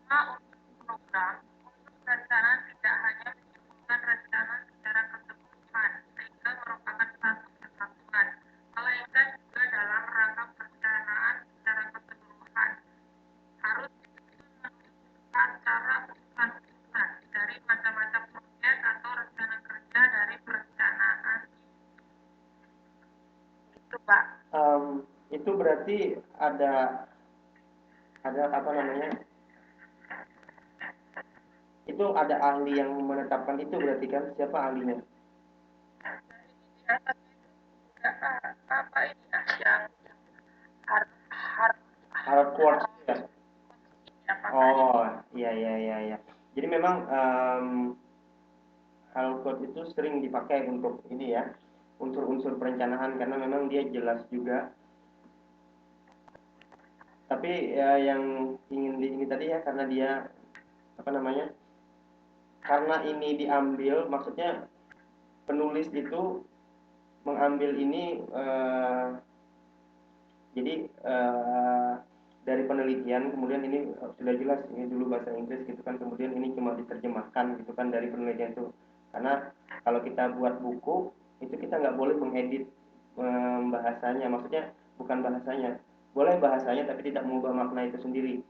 5. Untuk program, untuk perencanaan tidak hanya menyimpulkan rencana secara keseluruhan sehingga merupakan satu kesatuan, melainkan juga dalam rangka perencanaan secara keseluruhan harus menunjukkan cara urutan-urutan dari macam-macam proyek atau rencana kerja dari perencanaan itu, Pak. Itu berarti ada apa namanya? Itu ada ahli yang menetapkan itu berarti kan? Siapa ahlinya? Apa ini yang Harold Quartz ya? Oh, iya. Jadi memang Harold Quartz itu sering dipakai untuk ini ya, unsur-unsur perencanaan karena memang dia jelas juga. Tapi ya, yang ingin di ini tadi ya karena dia apa namanya? Karena ini diambil, maksudnya penulis itu mengambil ini jadi dari penelitian, kemudian ini sudah jelas ini dulu bahasa Inggris gitu kan, kemudian ini cuma diterjemahkan gitu kan dari penelitian itu. Karena kalau kita buat buku itu kita nggak boleh mengedit bahasanya, maksudnya bukan bahasanya, boleh bahasanya tapi tidak mengubah makna itu sendiri.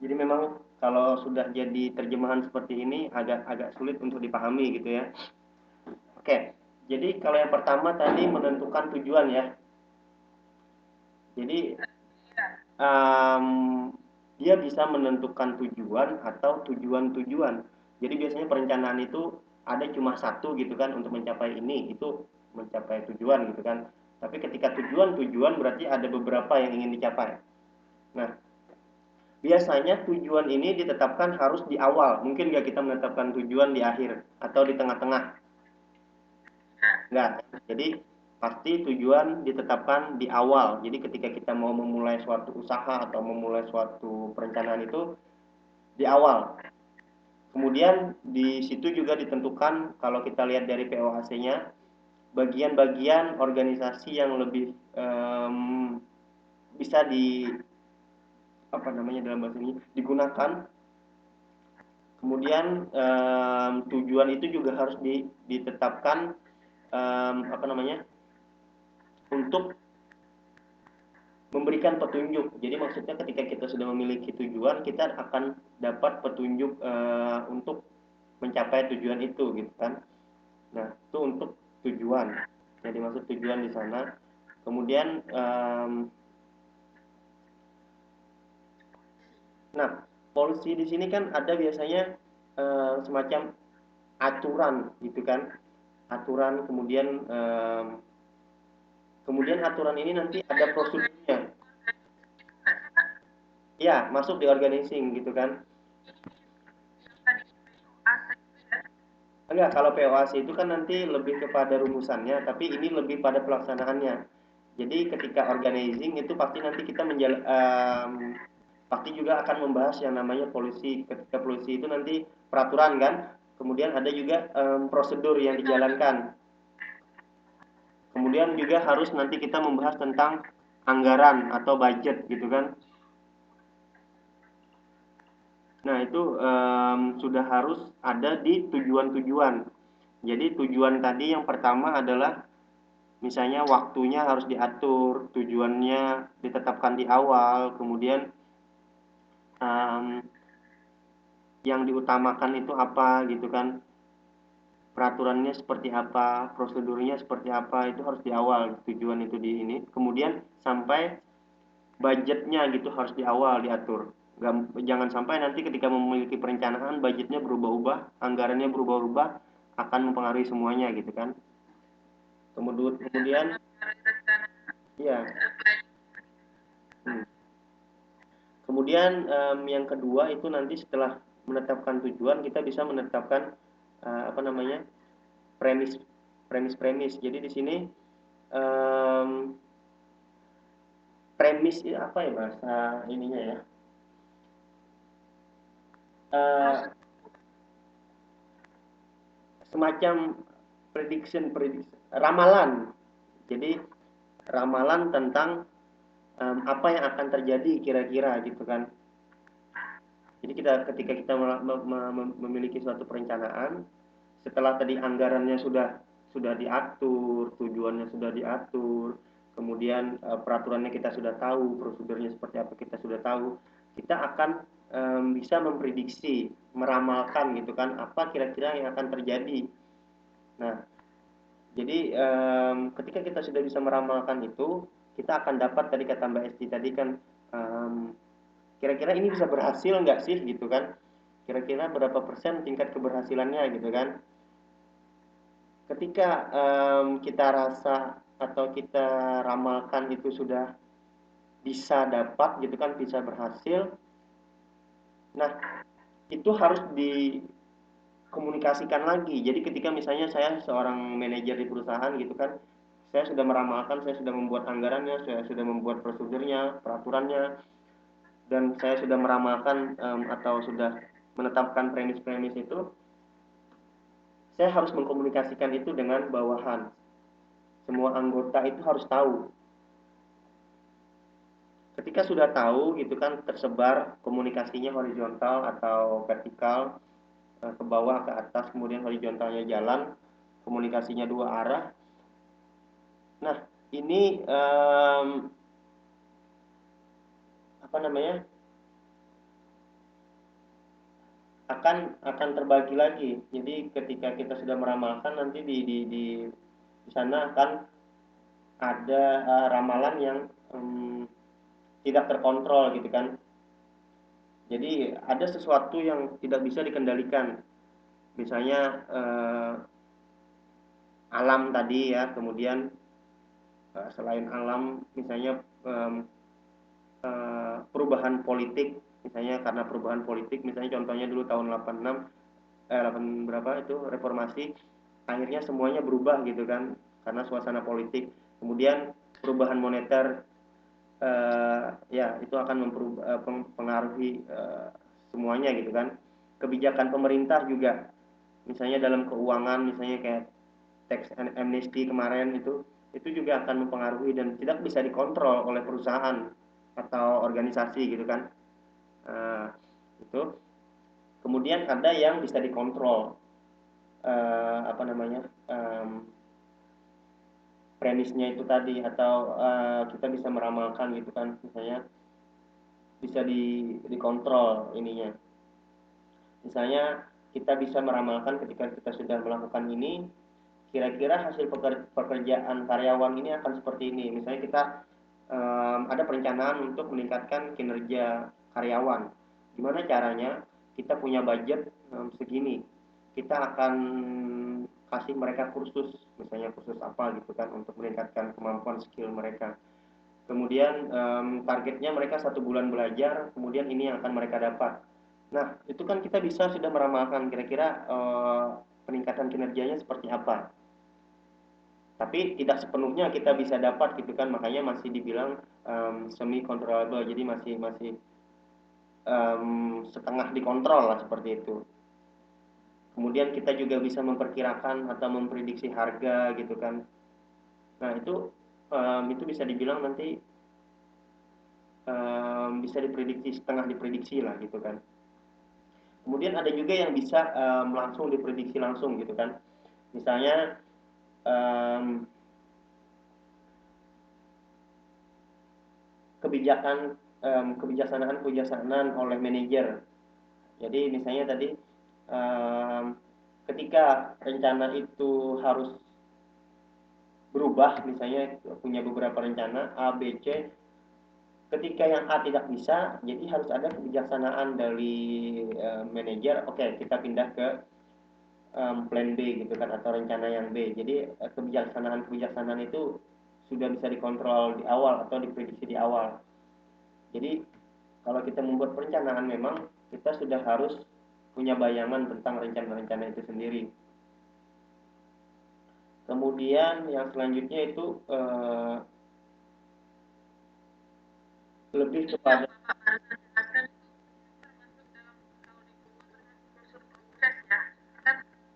Jadi memang kalau sudah jadi terjemahan seperti ini agak sulit untuk dipahami gitu ya. Oke, jadi kalau yang pertama tadi menentukan tujuan ya. Jadi um, dia bisa menentukan tujuan atau tujuan-tujuan. Jadi biasanya perencanaan itu ada cuma satu gitu kan untuk mencapai ini, itu mencapai tujuan gitu kan. Tapi ketika tujuan-tujuan berarti ada beberapa yang ingin dicapai. Nah, biasanya tujuan ini ditetapkan harus di awal. Mungkin nggak kita menetapkan tujuan di akhir atau di tengah-tengah. Enggak. Jadi pasti tujuan ditetapkan di awal. Jadi ketika kita mau memulai suatu usaha atau memulai suatu perencanaan itu di awal. Kemudian di situ juga ditentukan kalau kita lihat dari POAC-nya bagian-bagian organisasi yang lebih bisa di apa namanya dalam bahasa ini digunakan. Kemudian tujuan itu juga harus ditetapkan apa namanya untuk memberikan petunjuk. Jadi maksudnya ketika kita sudah memiliki tujuan, kita akan dapat petunjuk untuk mencapai tujuan itu, gitu kan. Nah, itu untuk tujuan. Jadi maksud tujuan di sana. Kemudian, nah, polisi di sini kan ada biasanya semacam aturan, gitu kan. Aturan, kemudian aturan ini nanti ada prosedurnya. Ya, masuk di organizing gitu kan. Enggak, kalau POAC itu kan nanti lebih kepada rumusannya, tapi ini lebih pada pelaksanaannya. Jadi ketika organizing itu pasti nanti kita pasti juga akan membahas yang namanya polisi. Ketika polisi itu nanti peraturan kan, kemudian ada juga prosedur yang dijalankan. Kemudian juga harus nanti kita membahas tentang anggaran atau budget gitu kan. Nah, itu sudah harus ada di tujuan-tujuan. Jadi tujuan tadi yang pertama adalah misalnya waktunya harus diatur, tujuannya ditetapkan di awal, kemudian um, yang diutamakan itu apa gitu kan, peraturannya seperti apa, prosedurnya seperti apa, itu harus di awal tujuan itu di ini. Kemudian sampai budgetnya gitu harus di awal diatur. Jangan sampai nanti ketika memiliki perencanaan budgetnya berubah-ubah, anggarannya berubah-ubah, akan mempengaruhi semuanya gitu kan. Kemudian ya. Kemudian yang kedua itu nanti setelah menetapkan tujuan, kita bisa menetapkan apa namanya, premis. Jadi di sini premis apa ya bahasa ininya ya, semacam ramalan. Jadi ramalan tentang apa yang akan terjadi kira-kira gitu kan. Jadi ketika kita memiliki suatu perencanaan, setelah tadi anggarannya sudah diatur, tujuannya sudah diatur, kemudian peraturannya kita sudah tahu, prosedurnya seperti apa kita sudah tahu, kita akan bisa memprediksi, meramalkan gitu kan, apa kira-kira yang akan terjadi. Nah, jadi ketika kita sudah bisa meramalkan itu, kita akan dapat, tadi kata Mbak Esti tadi kan, kira-kira ini bisa berhasil nggak sih gitu kan? Kira-kira berapa persen tingkat keberhasilannya gitu kan? Ketika kita rasa atau kita ramalkan itu sudah bisa dapat gitu kan, bisa berhasil, nah itu harus dikomunikasikan lagi. Jadi ketika misalnya saya seorang manajer di perusahaan gitu kan, saya sudah meramalkan, saya sudah membuat anggarannya, saya sudah membuat prosedurnya, peraturannya, dan saya sudah meramalkan atau sudah menetapkan premis-premis itu, saya harus mengkomunikasikan itu dengan bawahan. Semua anggota itu harus tahu. Ketika sudah tahu gitu kan, tersebar komunikasinya horizontal atau vertikal, ke bawah ke atas, kemudian horizontalnya jalan, komunikasinya dua arah. Nah, ini apa namanya, akan terbagi lagi. Jadi ketika kita sudah meramalkan, nanti di sana akan ada ramalan yang tidak terkontrol gitu kan. Jadi ada sesuatu yang tidak bisa dikendalikan. Misalnya alam tadi ya, kemudian selain alam misalnya perubahan politik, misalnya karena perubahan politik, misalnya contohnya dulu tahun 86 8 berapa itu reformasi, akhirnya semuanya berubah gitu kan karena suasana politik. Kemudian perubahan moneter, ya itu akan mempengaruhi semuanya gitu kan. Kebijakan pemerintah juga, misalnya dalam keuangan, misalnya kayak tax amnesty kemarin itu juga akan mempengaruhi dan tidak bisa dikontrol oleh perusahaan atau organisasi gitu kan. Itu kemudian ada yang bisa dikontrol, apa namanya, premisnya itu tadi, atau kita bisa meramalkan gitu kan, misalnya bisa dikontrol ininya. Misalnya kita bisa meramalkan ketika kita sudah melakukan ini, kira-kira hasil pekerjaan karyawan ini akan seperti ini. Misalnya kita ada perencanaan untuk meningkatkan kinerja karyawan. Gimana caranya? Kita punya budget segini. Kita akan kasih mereka kursus, misalnya kursus apa gitu kan, untuk meningkatkan kemampuan skill mereka. Kemudian targetnya mereka 1 bulan belajar, kemudian ini yang akan mereka dapat. Nah, itu kan kita bisa sudah meramalkan kira-kira peningkatan kinerjanya seperti apa. Tapi tidak sepenuhnya kita bisa dapat gitu kan, makanya masih dibilang semi controllable, jadi masih setengah dikontrol lah seperti itu. Kemudian kita juga bisa memperkirakan atau memprediksi harga gitu kan. Nah itu bisa dibilang nanti bisa diprediksi, setengah diprediksi lah gitu kan. Kemudian ada juga yang bisa langsung diprediksi langsung gitu kan. Misalnya kebijaksanaan oleh manajer. Jadi misalnya tadi ketika rencana itu harus berubah, misalnya punya beberapa rencana A, B, C, ketika yang A tidak bisa, jadi harus ada kebijaksanaan dari manajer. Oke, kita pindah ke plan B gitu kan, atau rencana yang B. Jadi kebijaksanaan itu sudah bisa dikontrol di awal atau diprediksi di awal. Jadi kalau kita membuat perencanaan, memang kita sudah harus punya bayangan tentang rencana-rencana itu sendiri. Kemudian yang selanjutnya itu lebih kepada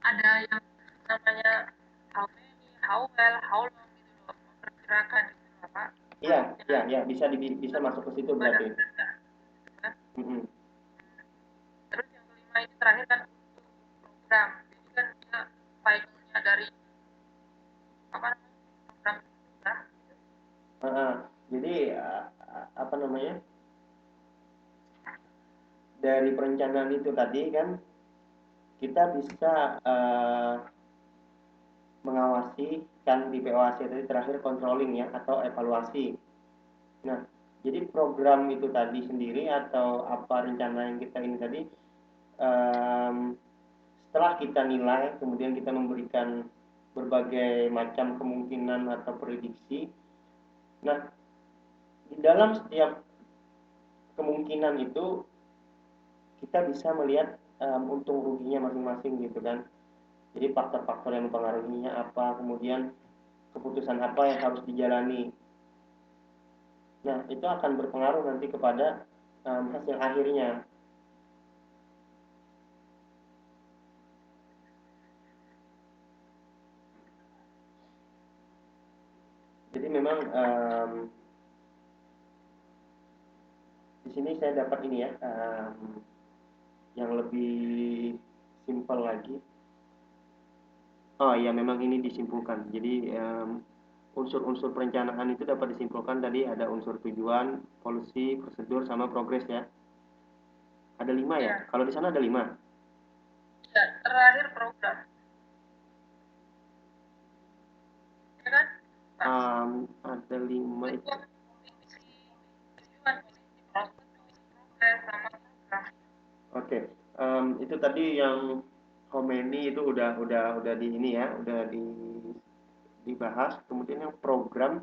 ada yang namanya how many, how well, how long gitu loh, memperkirakan gitu loh Pak. iya, iya, bisa masuk ke situ berarti. Terus yang kelima ini terakhir kan untuk program. Jadi kan dia filenya dari apa namanya program ya. Jadi apa namanya? Dari perencanaan itu tadi kan kita bisa mengawasi kan di POAC tadi terakhir controlling ya atau evaluasi. Nah, jadi program itu tadi sendiri atau apa rencana yang kita ini tadi setelah kita nilai kemudian kita memberikan berbagai macam kemungkinan atau prediksi. Nah, di dalam setiap kemungkinan itu kita bisa melihat untung ruginya masing-masing gitu kan. Jadi faktor-faktor yang mempengaruhinya apa, kemudian keputusan apa yang harus dijalani. Nah, itu akan berpengaruh nanti kepada hasil akhirnya. Jadi memang di sini saya dapat ini ya, yang lebih simpel lagi. Oh iya, memang ini disimpulkan. Jadi unsur-unsur perencanaan itu dapat disimpulkan tadi ada unsur tujuan, policy, prosedur, sama progres ya. Ada 5 ya? Kalau di sana ada 5. Ya, terakhir program. Ya kan? Ada 5 itu. Oke, itu tadi yang Khomeini itu udah di ini ya, udah dibahas. Kemudian yang program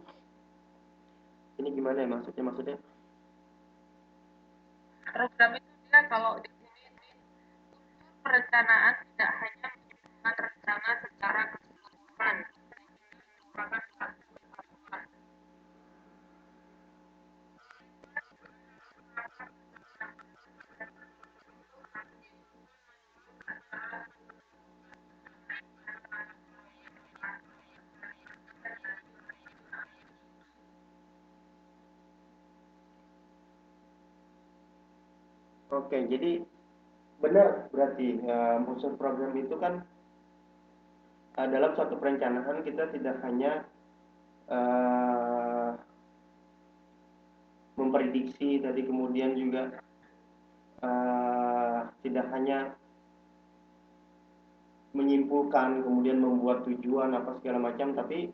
ini gimana ya maksudnya? Program itu dia kalau di sini unsur perencanaan tidak hanya menyusun rencana secara keseluruhan, merupakan satu kesatuan. Oke, jadi benar berarti unsur program itu kan dalam suatu perencanaan kita tidak hanya memprediksi tadi, kemudian juga tidak hanya menyimpulkan kemudian membuat tujuan apa segala macam, tapi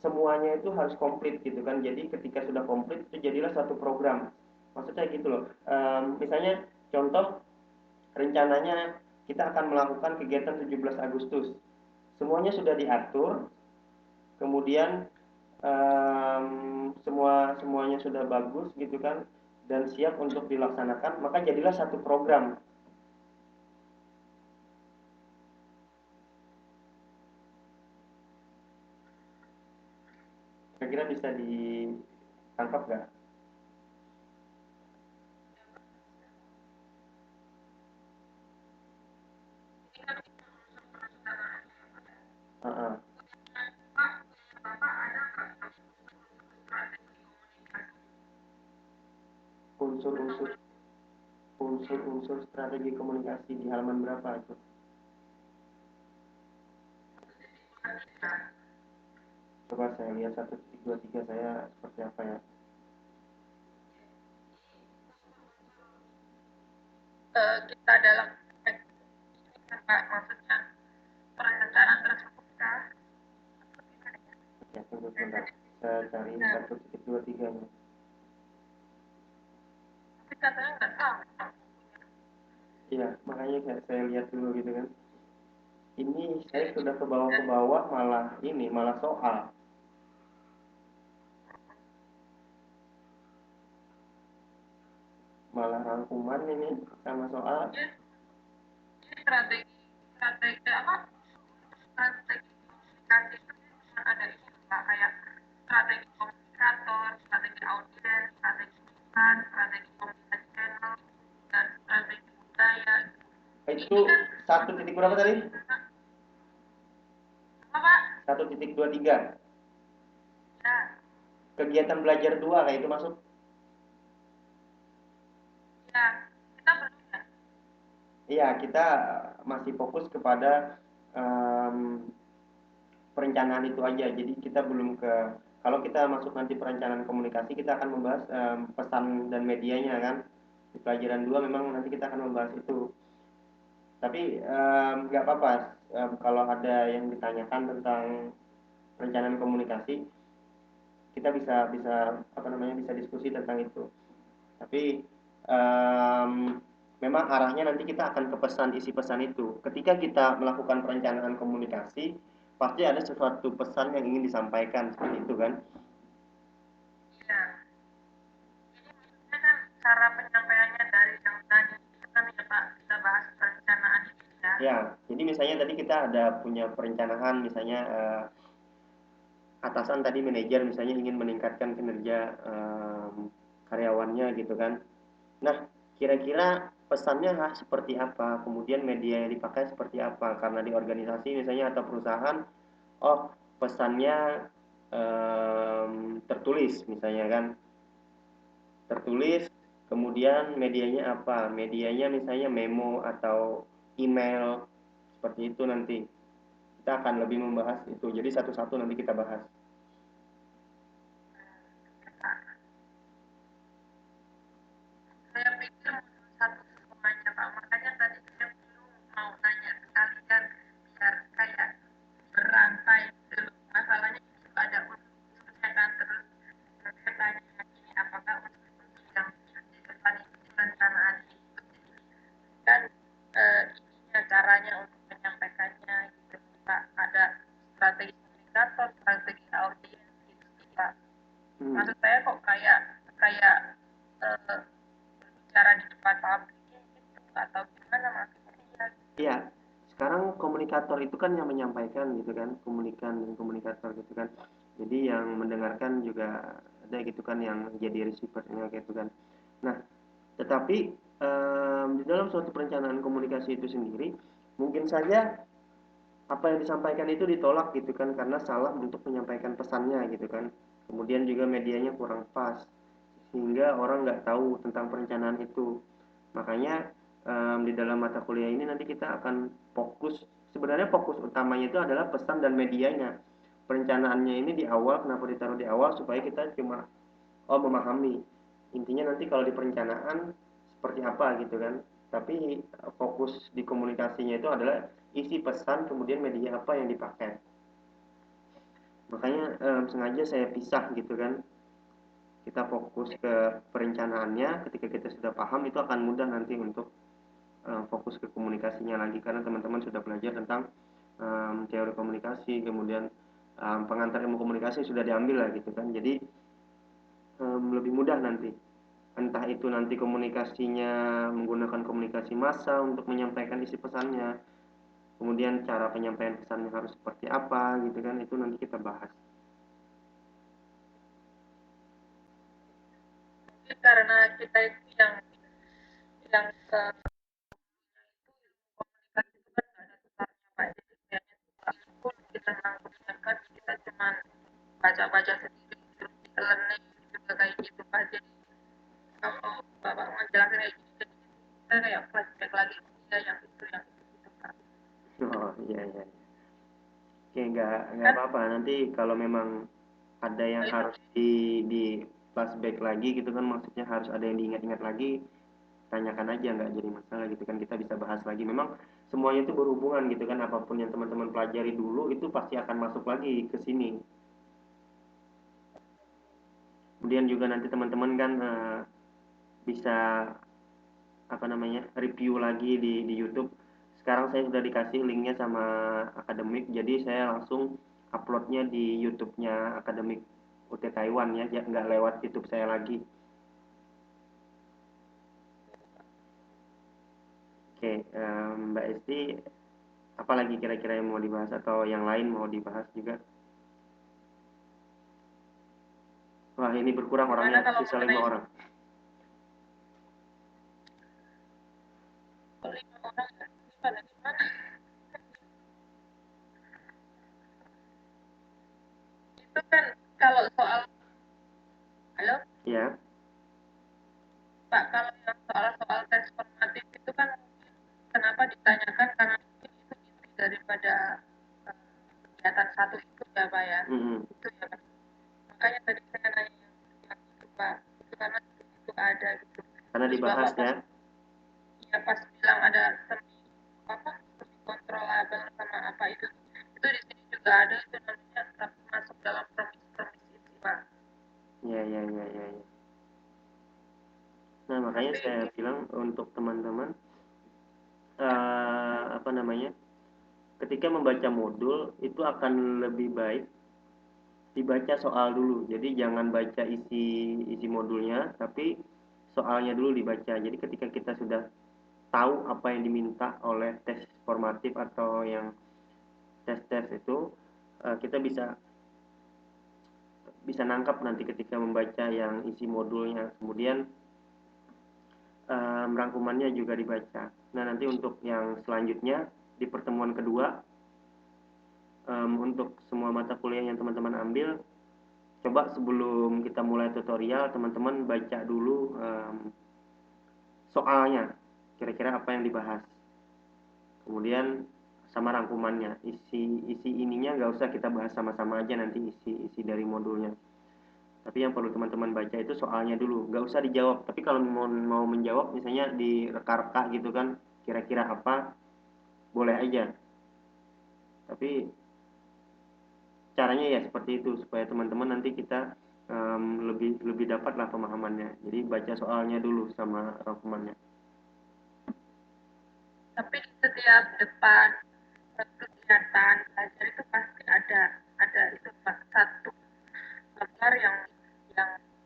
semuanya itu harus komplit gitu kan. Jadi ketika sudah komplit itu jadilah satu program, maksudnya gitu loh. Misalnya contoh rencananya kita akan melakukan kegiatan 17 Agustus, semuanya sudah diatur, kemudian semuanya sudah bagus gitu kan dan siap untuk dilaksanakan, maka jadilah satu program. Kira-kira bisa ditangkap nggak? Unsur-unsur strategi komunikasi di halaman berapa itu? Coba saya lihat 1.23 saya seperti apa ya. Kita dalam maksudnya perencanaan tersebut kan. Ya, tunggu sebentar. Saya cari 1.23 nya. Tapi katanya nggak tahu. Iya, makanya saya lihat dulu gitu kan. Ini saya sudah ke bawah malah soal. malah rangkuman ini sama soal. Jadi strategi strategi apa strategi komunikasi itu cuma ada itu Pak, kayak strategi komunikator, strategi audiens, strategi pesan, strategi komunikasi channel, dan strategi budaya. Itu Ini kan 1 titik berapa tadi? apa Pak? 1,23. Ya, Kegiatan belajar 2 kayak itu masuk. ya, kita belum ya. Iya, kita masih fokus kepada em, perencanaan itu aja. Jadi kita belum ke, kalau kita masuk nanti perencanaan komunikasi, kita akan membahas pesan dan medianya kan. Di pelajaran 2 memang nanti kita akan membahas itu. Tapi nggak apa-apa kalau ada yang ditanyakan tentang perencanaan komunikasi, kita bisa bisa apa namanya bisa diskusi tentang itu. Tapi memang arahnya nanti kita akan ke pesan, isi pesan itu. Ketika kita melakukan perencanaan komunikasi, pasti ada sesuatu pesan yang ingin disampaikan seperti itu kan. Iya. Ini maksudnya kan cara penyampaiannya dari yang tadi itu kan ya Pak, kita bahas perencanaan itu ya. Ya, jadi misalnya tadi kita ada punya perencanaan, misalnya atasan tadi manajer misalnya ingin meningkatkan kinerja karyawannya gitu kan. Nah, kira-kira pesannya seperti apa? Kemudian media yang dipakai seperti apa? Karena di organisasi misalnya atau perusahaan, oh pesannya tertulis misalnya kan, tertulis. Kemudian medianya apa? Medianya misalnya memo atau email seperti itu nanti. Kita akan lebih membahas itu. Jadi satu-satu nanti kita bahas. Saya pikir satu semuanya Pak, makanya tadi saya belum mau nanya sekalian biar kayak berantai dulu. Masalahnya itu ada unsur-unsurnya kan, terus saya tanya ini apakah unsur-unsur yang di depan itu perencanaan itu kan ininya caranya untuk menyampaikannya gitu Pak. Ada strategi komunikator, strategi audiens gitu sih Pak. Hmm. Maksud saya kok kayak kayak eh, bicara di depan publik gitu atau gimana maksudnya. Iya, sekarang komunikator itu kan yang menyampaikan gitu kan, komunikan dan komunikator gitu kan. Jadi yang mendengarkan juga ada gitu kan yang jadi receiver-nya gitu kan. Nah, tetapi di dalam suatu perencanaan komunikasi itu sendiri, mungkin saja apa yang disampaikan itu ditolak gitu kan karena salah untuk menyampaikan pesannya gitu kan. Kemudian juga medianya kurang pas sehingga orang nggak tahu tentang perencanaan itu. Makanya di dalam mata kuliah ini nanti kita akan fokus, sebenarnya fokus utamanya itu adalah pesan dan medianya. Perencanaannya ini di awal, kenapa ditaruh di awal supaya kita cuma memahami. Intinya nanti kalau di perencanaan seperti apa gitu kan. Tapi fokus di komunikasinya itu adalah isi pesan kemudian media apa yang dipakai. Makanya sengaja saya pisah gitu kan. Kita fokus ke perencanaannya, ketika kita sudah paham itu akan mudah nanti untuk fokus ke komunikasinya lagi karena teman-teman sudah belajar tentang teori komunikasi, kemudian pengantar ilmu komunikasi sudah diambil lah gitu kan. Jadi lebih mudah nanti. Entah itu nanti komunikasinya menggunakan komunikasi massa untuk menyampaikan isi pesannya, kemudian cara penyampaian pesannya harus seperti apa gitu kan, itu nanti kita bahas. Mungkin karena kita itu yang ke komunikasi itu kan nggak ada tukarnya Pak, jadi kayaknya itu kita nangkepnya kan kita cuma baca-baca sendiri terus kita learning juga kayak gitu Pak. Jadi kalau Bapak menjelaskan kayak gini jadi kita kayak flashback lagi ya yang itu gitu Pak. Oh iya iya. Oke, nggak Kan apa-apa. Nanti kalau memang ada yang itu harus di flashback lagi gitu kan, maksudnya harus ada yang diingat-ingat lagi, tanyakan aja, nggak jadi masalah gitu kan, kita bisa bahas lagi. Memang semuanya itu berhubungan gitu kan, apapun yang teman-teman pelajari dulu itu pasti akan masuk lagi ke sini. Kemudian juga nanti teman-teman kan bisa apa namanya review lagi di YouTube. Sekarang saya sudah dikasih linknya sama akademik, jadi saya langsung uploadnya di YouTube-nya akademik UT Taiwan ya, nggak lewat YouTube saya lagi. Mbak Esti, apalagi kira-kira yang mau dibahas atau yang lain mau dibahas juga? Wah, ini berkurang orangnya, Gimana kalau sisa 5 mengenai orang. 5 orang ya? Gimana? Gimana? Itu kan kalau soal, halo Ya. Pak, kalau yang soal-soal tes formatif itu kan kenapa ditanyakan karena mungkin itu inti daripada eh, kegiatan satu itu ya Pak ya. Itu ya Pak. Makanya tadi saya nanya yang itu Pak, itu karena di situ ada gitu. Karena Terus dibahas Bapak pas ya. ya pas bilang ada semi apa semi kontrolabel sama apa itu di sini juga ada itu namanya tapi masuk dalam promis-promis itu Pak. Ya, ya, ya, ya, ya. Nah, makanya Tapi saya bilang untuk teman-teman, apa namanya, ketika membaca modul itu akan lebih baik dibaca soal dulu. Jadi jangan baca isi modulnya, tapi soalnya dulu dibaca. Jadi ketika kita sudah tahu apa yang diminta oleh tes formatif atau yang tes-tes itu, kita bisa bisa nangkap nanti ketika membaca yang isi modulnya. Kemudian rangkumannya juga dibaca. Nah, nanti untuk yang selanjutnya di pertemuan kedua, untuk semua mata kuliah yang teman-teman ambil, coba sebelum kita mulai tutorial, teman-teman baca dulu soalnya, kira-kira apa yang dibahas. Kemudian sama rangkumannya, isi ininya nggak usah kita bahas sama-sama aja nanti isi dari modulnya. Tapi yang perlu teman-teman baca itu soalnya dulu, nggak usah dijawab. Tapi kalau mau menjawab, misalnya di reka-reka gitu kan, kira-kira apa, boleh aja. Tapi caranya ya seperti itu supaya teman-teman nanti kita lebih lebih dapat lah pemahamannya. Jadi baca soalnya dulu sama rangkumannya. tapi di setiap depan kegiatan belajar itu pasti ada itu Pak, satu gambar yang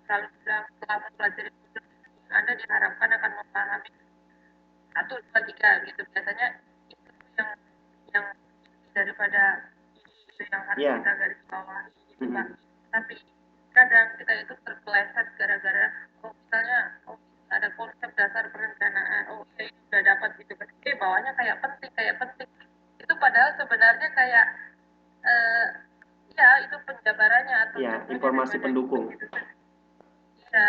selalu bilang setelah mempelajari modul ini Anda diharapkan akan memahami 1, 2, 3 gitu biasanya itu yang inti daripada ide yang harus Ya. kita garis bawahi gitu Pak. Tapi kadang kita itu terpeleset gara-gara misalnya ada konsep dasar perencanaan ya ini udah dapat gitu kan bawahnya kayak penting itu padahal sebenarnya kayak eh, ya itu penjabarannya atau Ya, contohnya informasi daripada pendukung. gitu kan iya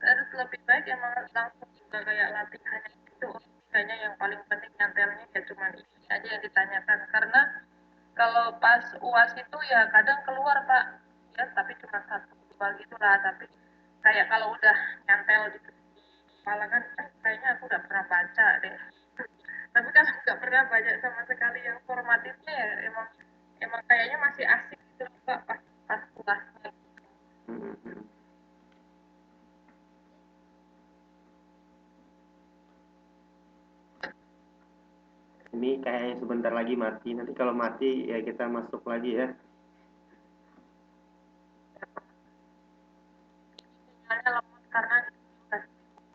terus lebih baik emang langsung juga kayak latihan itu kayaknya yang paling penting nyantelnya ya cuma ini aja yang ditanyakan karena kalau pas UAS itu ya kadang keluar Pak ya tapi cuma 1, 2 gitu lah tapi kayak kalau udah nyantel di kepala kan kayaknya aku udah pernah baca deh tapi kan nggak pernah baca sama sekali yang formatifnya ya emang emang kayaknya masih asik gitu Pak pas UASnya. Ini kayaknya sebentar lagi mati. Nanti kalau mati ya kita masuk lagi ya. Sinyalnya lemot karena di sini udah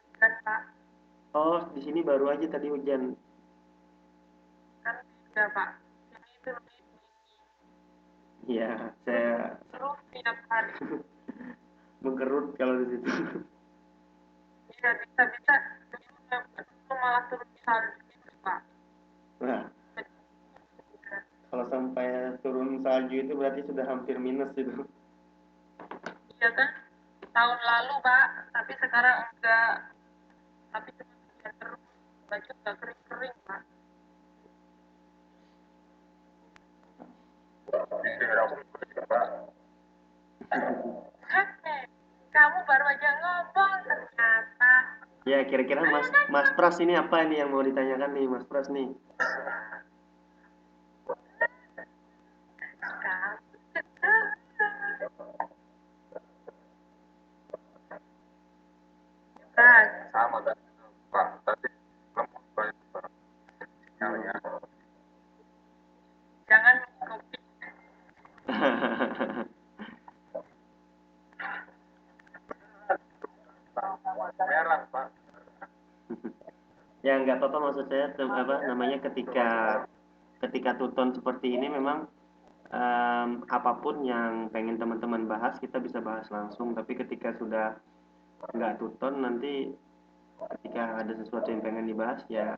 hujan Pak Oh, di sini baru aja tadi hujan. kan beda Pak ini itu Iya, saya terus tiap hari mengkerut kalau di situ. bisa bisa bisa itu malah turun salju gitu Pak. Nah, kalau sampai turun salju itu berarti sudah hampir minus itu. Iya kan tahun lalu Pak tapi sekarang enggak tapi cuma hujan terus baju enggak kering-kering Pak. Kamu baru aja ngomong ternyata Ya, kira-kira Mas Pras ini apa ini yang mau ditanyakan nih, Mas Pras nih? sama kan Pak tadi lemot banyak Pak sinyalnya jangan kopi merah Pak. Ya nggak apa-apa, maksud saya apa namanya, ketika ketika tuton seperti ini memang apapun yang pengen teman-teman bahas kita bisa bahas langsung, tapi ketika sudah nggak tuton nanti ketika ada sesuatu yang pengen dibahas ya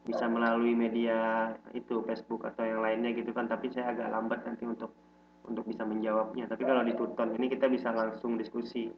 bisa melalui media itu Facebook atau yang lainnya gitu kan, tapi saya agak lambat nanti untuk bisa menjawabnya, tapi kalau di tuton ini kita bisa langsung diskusi.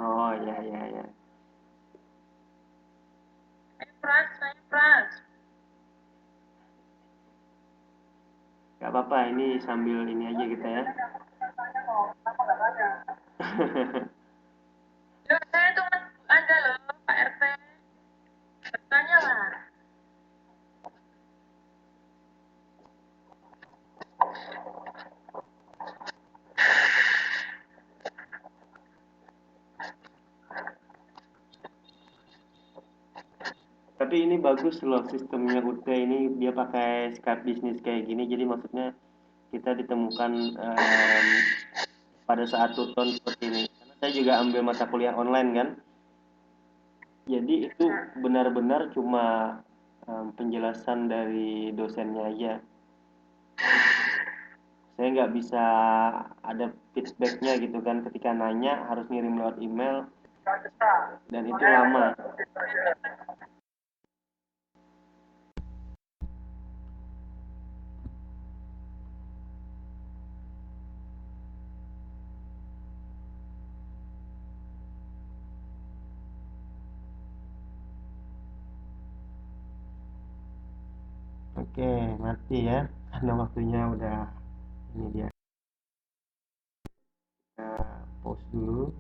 Oh ya ya ya, Frans. nggak apa-apa, ini sambil ini aja kita ya. Ya, saya itu ada loh, Pak RT. Bertanya lah. Tapi ini bagus loh sistemnya UT ini, dia pakai Skype bisnis kayak gini, jadi maksudnya kita ditemukan pada saat tuton seperti ini. Karena saya juga ambil mata kuliah online kan, jadi itu benar-benar cuma penjelasan dari dosennya aja. Saya nggak bisa ada feedbacknya gitu kan, ketika nanya harus ngirim lewat email dan itu lama. Oke, mati ya, karena waktunya udah ini dia. Kita pause dulu.